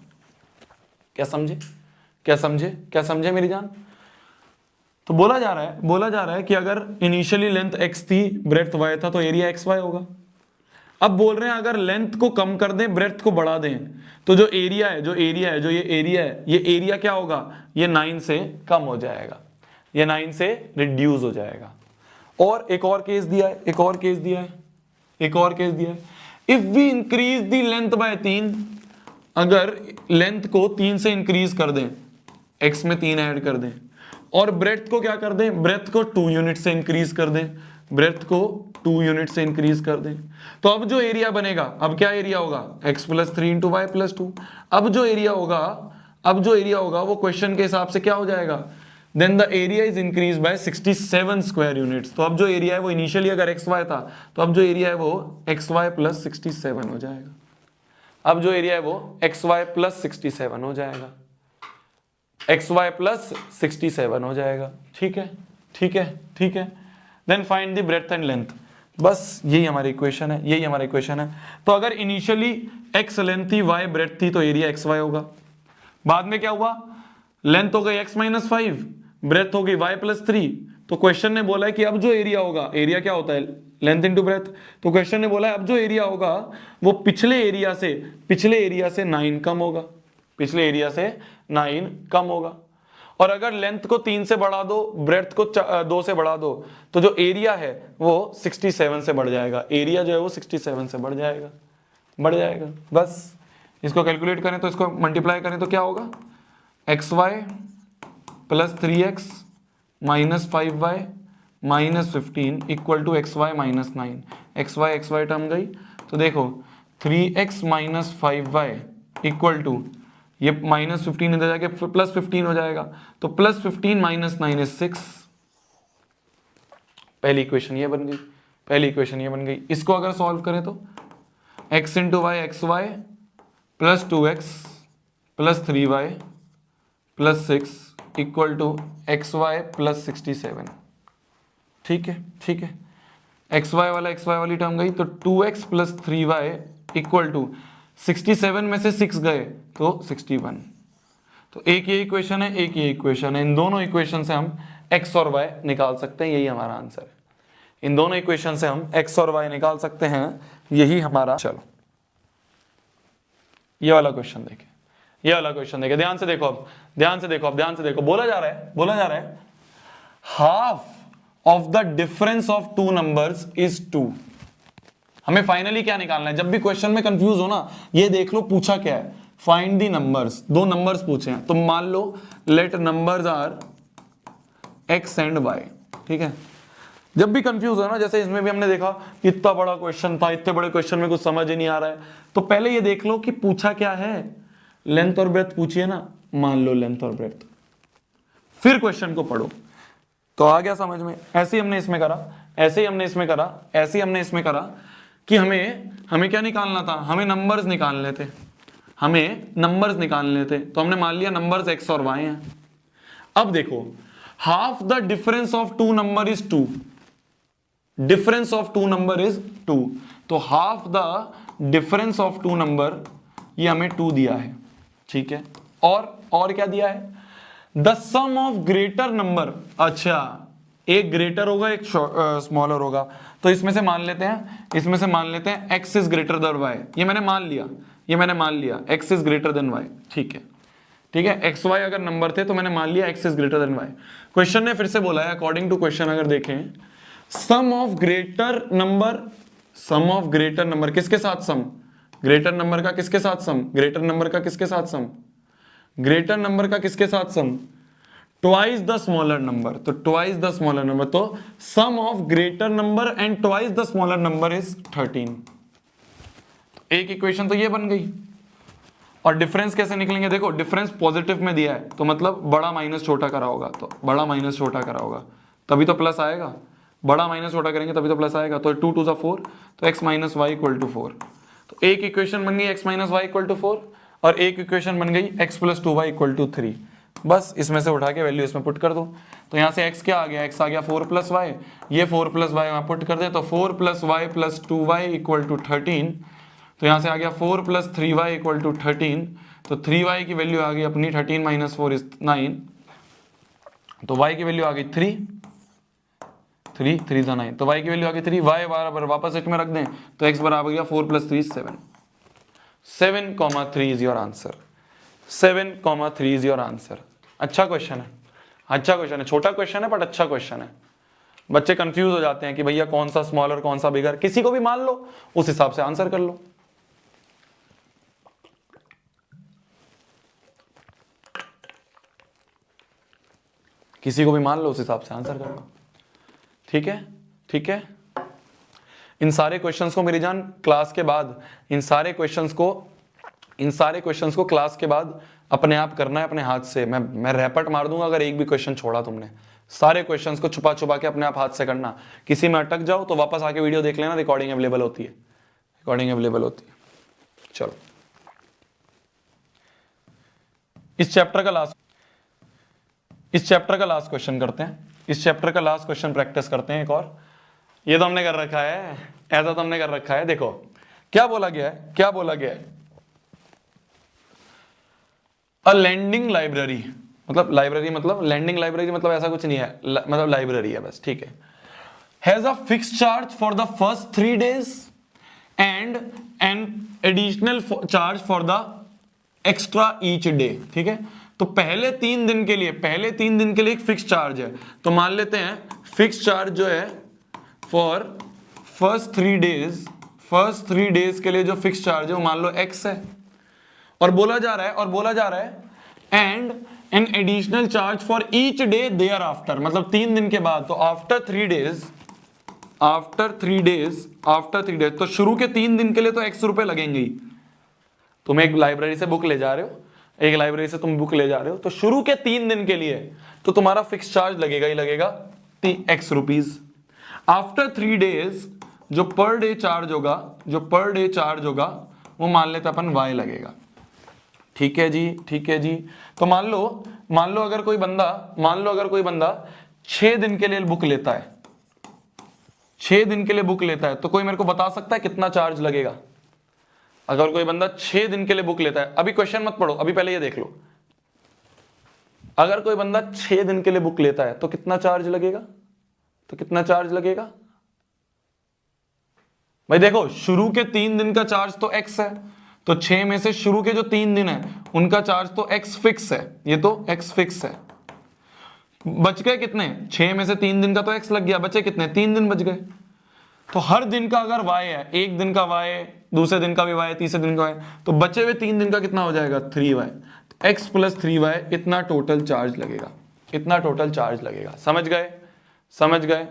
क्या समझे मेरी जान? तो बोला जा रहा है कि अगर इनिशियली लेंथ x थी, ब्रेथ y था, तो एरिया xy होगा। अब बोल रहे हैं अगर लेंथ को कम कर दें, ब्रेथ को बढ़ा दें, तो जो एरिया है, ये एरिया क्या होगा, ये 9 से कम हो जाएगा, ये 9 से रिड्यूस हो जाएगा। और एक और केस दिया है, if we increase the length by 3, अगर लेंथ को 3 से इंक्रीज कर दें, x में 3 ऐड कर दें, और ब्रेथ को क्या कर दें, ब्रेथ को 2 यूनिट से इंक्रीज कर दें, तो अब जो एरिया बनेगा, अब क्या एरिया होगा, x plus 3 into y plus 2। अब जो एरिया होगा वो क्वेश्चन के हिसाब से क्या हो जाएगा, then the area is increase by 67 square units. तो अब जो एरिया है वो इनिशियली अगर xy था, तो अब जो एरिया है वो xy प्लस 67 हो जाएगा। xy प्लस 67 हो जाएगा। ठीक है। Then find the breadth and length. बस यही हमारी इक्वेशन है। तो अगर इनिशियली x लेंथ थी, y ब्रेथ थी, तो एरिया xy होगा। बाद में क्या हुआ, लेंथ हो गई x माइनस 5, ब्रेथ हो गई y प्लस 3। तो क्वेश्चन ने बोला है कि अब जो एरिया होगा, एरिया क्या होता है, लेंथ इंटू ब्रेथ, तो क्वेश्चन ने बोला है अब जो एरिया होगा वो पिछले एरिया से 9 कम होगा। पिछले एरिया से 9 कम होगा। और अगर लेंथ को 3 से बढ़ा दो, ब्रेड्थ को 2 से बढ़ा दो, तो जो एरिया है वो 67 से बढ़ जाएगा। एरिया जो है वो 67 से बढ़ जाएगा। बस इसको कैलकुलेट करें तो, इसको मल्टीप्लाई करें तो क्या होगा, xy plus 3x minus 5y minus 15 equal to xy minus 9। xy term गई तो देखो 3x minus 5y equal to, ये माइनस 15 इधर जाके प्लस 15 हो जाएगा, तो प्लस 15 माइनस 9 इज 6। पहली इक्वेशन ये बन गई। इसको अगर सॉल्व करें तो x into y xy plus 2x plus 3y plus 6 equal to xy plus 67। ठीक है, xy वाली टर्म गई तो 2x plus 3y equal to 67 में से 6 गए तो 61। तो एक ये इक्वेशन है, इन दोनों इक्वेशन से हम x और y निकाल सकते हैं, यही हमारा आंसर है। इन दोनों इक्वेशन से हम x और y निकाल सकते हैं, यही हमारा। चलो ये वाला क्वेश्चन देखें, ध्यान से देखो। बोला जा रहा है half of the difference of two numbers is 2। हमें फाइनली क्या निकालना है? जब भी क्वेश्चन में कंफ्यूज हो ना, ये देख लो पूछा क्या है, फाइंड दी नंबर्स। 2 नंबर्स पूछे हैं, तो मान लो let numbers are x and y। ठीक है, जब भी कंफ्यूज हो ना, जैसे इसमें भी हमने देखा इतना बड़ा क्वेश्चन था, इतने बड़े क्वेश्चन में कुछ समझ ही नहीं आ रहा है, तो पहले ये देख लो कि पूछा क्या है। लेंथ और ब्रेथ पूछिए ना, मान लो लेंथ और ब्रेथ, फिर क्वेश्चन को पढ़ो तो आ गया समझ में। ऐसे ही हमने इसमें करा, कि हमें क्या निकालना था, हमें नंबर्स निकालने थे, तो हमने मान लिया नंबर्स x और y हैं। अब देखो half the difference of two number is 2, तो half the difference of two number, ये हमें 2 दिया है। ठीक है, और क्या दिया है, the sum of greater number. अच्छा, एक ग्रेटर होगा एक स्मॉलर होगा, तो इसमें से मान लेते हैं x is greater than y। ये मैंने मान लिया x is greater than y। ठीक है, x y अगर नंबर थे तो मैंने मान लिया x is greater than y। Question ने फिर से बोला है, अकॉर्डिंग टू क्वेश्चन अगर देखें, सम ऑफ ग्रेटर नंबर किसके साथ सम, ग्रेटर नंबर का किसके साथ sum, twice the smaller number. तो sum of greater number and twice the smaller number is 13। तो एक इक्वेशन तो ये बन गई। और डिफरेंस कैसे निकलेंगे, देखो डिफरेंस पॉजिटिव में दिया है, तो मतलब बड़ा माइनस छोटा करा होगा, तभी तो प्लस आएगा। बड़ा माइनस छोटा करेंगे तभी तो प्लस आएगा। तो 2 2 4, तो x minus y equal to 4। तो एक इक्वेशन बन गई x minus y equal to 4, और एक इक्वेशन बन गई x plus 2y equal to 3। बस इसमें से उठा के वैल्यू इसमें पुट कर दो, तो यहाँ से x क्या आ गया, x आ गया 4 प्लस वाई, ये 4 प्लस वाई वहाँ पुट कर दे, तो 4 plus y plus 2y equal to 13। तो यहाँ से आ गया 4 प्लस 3y इक्वल टू 13। तो 3y की वैल्यू आ गई अपनी 13 माइनस 4 इज 9, तो y की वैल्यू आ गई 3 3 9, तो y की वैल्यू आ गई 3। y बराबर वापस एक में रख दें तो x बराबर गया 4 plus 3 7। 7,3 is your answer. 7,3 is your answer. अच्छा क्वेश्चन है, छोटा क्वेश्चन है बट अच्छा क्वेश्चन है। बच्चे कंफ्यूज हो जाते हैं कि भैया कौन सा स्मॉलर कौन सा बिगर, किसी को भी मान लो उस हिसाब से आंसर कर लो। ठीक है। इन सारे क्वेश्चंस को मेरी जान क्लास के बाद, इन सारे क्वेश्चंस को क्लास के बाद अपने आप करना है, अपने हाथ से। मैं रैपट मार दूंगा अगर एक भी क्वेश्चन छोड़ा तुमने। सारे क्वेश्चंस को छुपा के अपने आप हाथ से करना। किसी में अटक जाओ तो वापस आके वीडियो देख लेना, रिकॉर्डिंग अवेलेबल होती है। चलो इस चैप्टर का लास्ट क्वेश्चन करते हैं। इस चैप्टर का लास्ट क्वेश्चन प्रैक्टिस करते हैं एक और। ये तो हमने कर रखा है, ऐसा तो हमने कर रखा है। देखो क्या बोला गया है, अ लैंडिंग लाइब्रेरी, मतलब लैंडिंग लाइब्रेरी मतलब ऐसा कुछ नहीं है, मतलब लाइब्रेरी है बस। ठीक है, has a fixed charge for the first 3 days and an additional charge for the extra each day, ठीक है। तो पहले 3 दिन के लिए एक फिक्स चार्ज है, तो मान लेते हैं फिक्स चार्ज जो है फॉर फर्स्ट 3 डेज के लिए जो फिक्स चार्ज है वो मान लो x है, और बोला जा रहा है and an additional charge for each day thereafter, मतलब 3 दिन के बाद, तो आफ्टर 3 डेज तो शुरू के 3 दिन के लिए तो x रुपए लगेंगे ही। तुम एक लाइब्रेरी से बुक ले जा रहे हो, तो शुरू के 3 दिन के लिए तो तुम्हारा फिक्स चार्ज लगेगा ही लगेगा x रुपीज। आफ्टर 3 डेज जो पर डे चार्ज होगा वो मान लेते अपन y लगेगा। ठीक है जी। तो मान लो अगर कोई बंदा 6 दिन के लिए बुक लेता है, 6 दिन के लिए बुक लेता है, तो कोई मेरे को बता सकता है कितना चार्ज लगेगा? अगर कोई बंदा 6 दिन के लिए बुक लेता है, अभी क्वेश्चन मत पढ़ो, अभी पहले ये देख लो, अगर कोई बंदा 6 दिन के लिए बुक लेता है तो कितना चार्ज लगेगा? भाई देखो, शुरू के 3 दिन का चार्ज तो x है, तो 6 में से शुरू के जो 3 दिन है उनका चार्ज तो x फिक्स है, ये तो x फिक्स है। बच गए कितने? 6 में से 3 दिन का तो x लग गया, बचे कितने? 3 दिन बच गए। तो हर दिन का अगर y है, एक दिन का y, दूसरे दिन का भी y, तीसरे दिन का y, तो बचे हुए 3 दिन का कितना हो जाएगा? 3y। x प्लस 3y इतना टोटल चार्ज लगेगा। समझ गए?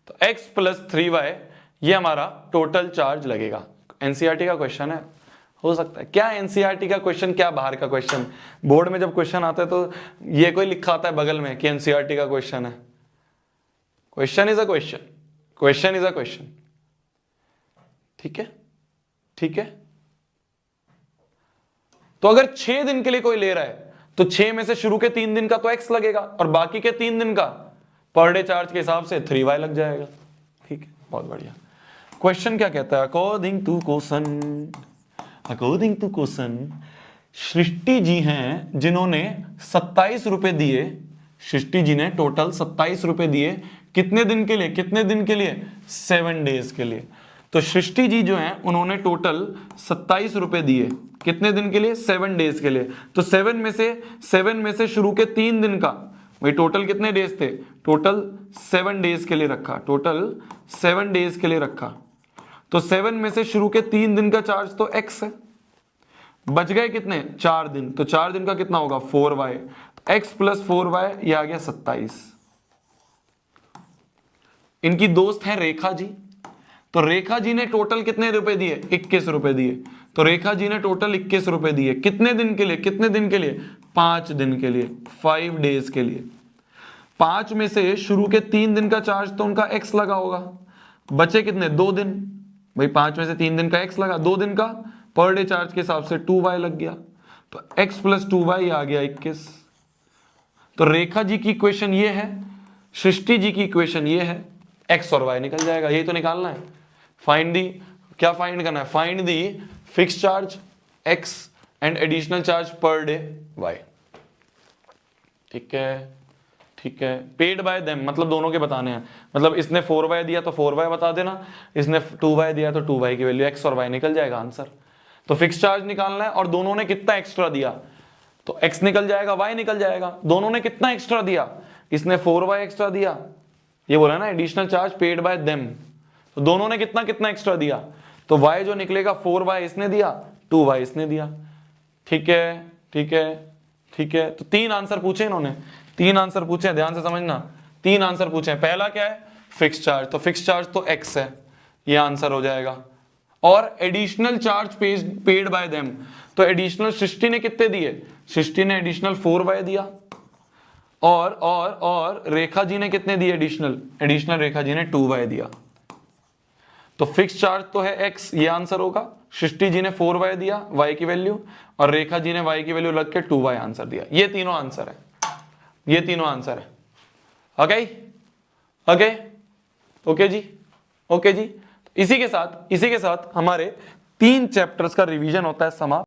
तो x प्लस 3y ये हमारा टोटल चार्ज लगेगा। एनसीईआरटी का क्वेश्चन है, हो सकता है। क्या एनसीईआरटी का क्वेश्चन, क्या बाहर का क्वेश्चन? बोर्ड में जब क्वेश्चन आता है तो ये कोई लिखा आता है बगल में कि एनसीईआरटी का क्वेश्चन है। Question is a question. ठीक है। तो अगर 6 दिन के लिए कोई ले रहा है तो 6 में से शुरू के 3 दिन का तो x लगेगा और बाकी के 3 दिन का पर डे चार्ज के हिसाब से 3y लग जाएगा। ठीक है, बहुत बढ़िया। क्वेश्चन क्या कहता है? According to question Srishti ji हैं जिन्होंने 27 रुपए दिए, सृष्टि जी ने टोटल 27 रुपए दिए कितने दिन के लिए? 7 डेज के लिए। तो सृष्टि जी जो हैं उन्होंने टोटल 27 रुपए दिए कितने दिन के लिए? 7 डेज के लिए। तो 7 में से शुरू के 3 दिन का, भाई टोटल कितने डेज थे? टोटल 7 डेज के लिए रखा। तो 7 में से शुरू के 3 दिन का चार्ज तो x है, बच गए कितने? 4 दिन। तो 4 दिन का कितना होगा? 4y। x प्लस 4y ये आ गया 27। इनकी दोस्त है रेखा जी, तो रेखा जी ने टोटल कितने रुपए दिए? 21 रुपए दिए। तो रेखा जी ने टोटल 21 रुपए दिए कितने दिन के लिए? 5 दिन के लिए, 5 डेज के लिए। 5 में से शुरू के 3 दिन का चार्ज तो उनका x लगा होगा, बचे कितने? 2 दिन। भाई 5 में से 3 दिन का x लगा, 2 दिन का पर डे चार्ज के हिसाब से 2y लग गया। तो x प्लस 2y आ गया 21। तो रेखा जी की इक्वेशन ये है, सृष्टि जी की इक्वेशन ये है, x और y निकल जाएगा। यही तो निकालना है। क्या फाइंड करना है? Find the fix charge x and additional charge per day y। ठीक है। पेड बाय देम मतलब दोनों के बताने हैं, मतलब इसने 4y दिया तो 4y बता देना, इसने 2y दिया तो 2y की वैल्यू, x और y निकल जाएगा आंसर। तो फिक्स चार्ज निकालना है और दोनों ने कितना एक्स्ट्रा दिया, तो x निकल जाएगा, y निकल जाएगा। दोनों ने कितना एक्स्ट्रा दिया? इसने 4y एक्स्ट्रा दिया, ये बोला ना additional charge paid by them, तो दोनों ने कितना एक्स्ट्रा दिया, तो y जो निकलेगा 4y इसने दिया, 2y इसने दिया। ठीक है। तो 3 आंसर पूछे इन्होंने, 3 आंसर पूछे, ध्यान से समझना। 3 आंसर पूछे। पहला क्या है? फिक्स चार्ज, तो फिक्स चार्ज तो x है, ये आंसर हो जाएगा। और additional charge paid by them, तो एडिशनल सृष्टि ने कितने दिए? सृष्टि ने एडिशनल 4y दिया, और रेखा जी ने कितने दिए? एडिशनल रेखा जी ने 2y दिया। तो फिक्स चार्ज तो है x, ये आंसर होगा। सृष्टि जी ने 4y दिया y की वैल्यू, और रेखा जी ने y की वैल्यू लग के 2y आंसर दिया। ये तीनों आंसर है। ओके जी। इसी के साथ हमारे 3 चैप्टर्स का रिवीजन होता है समाप्त।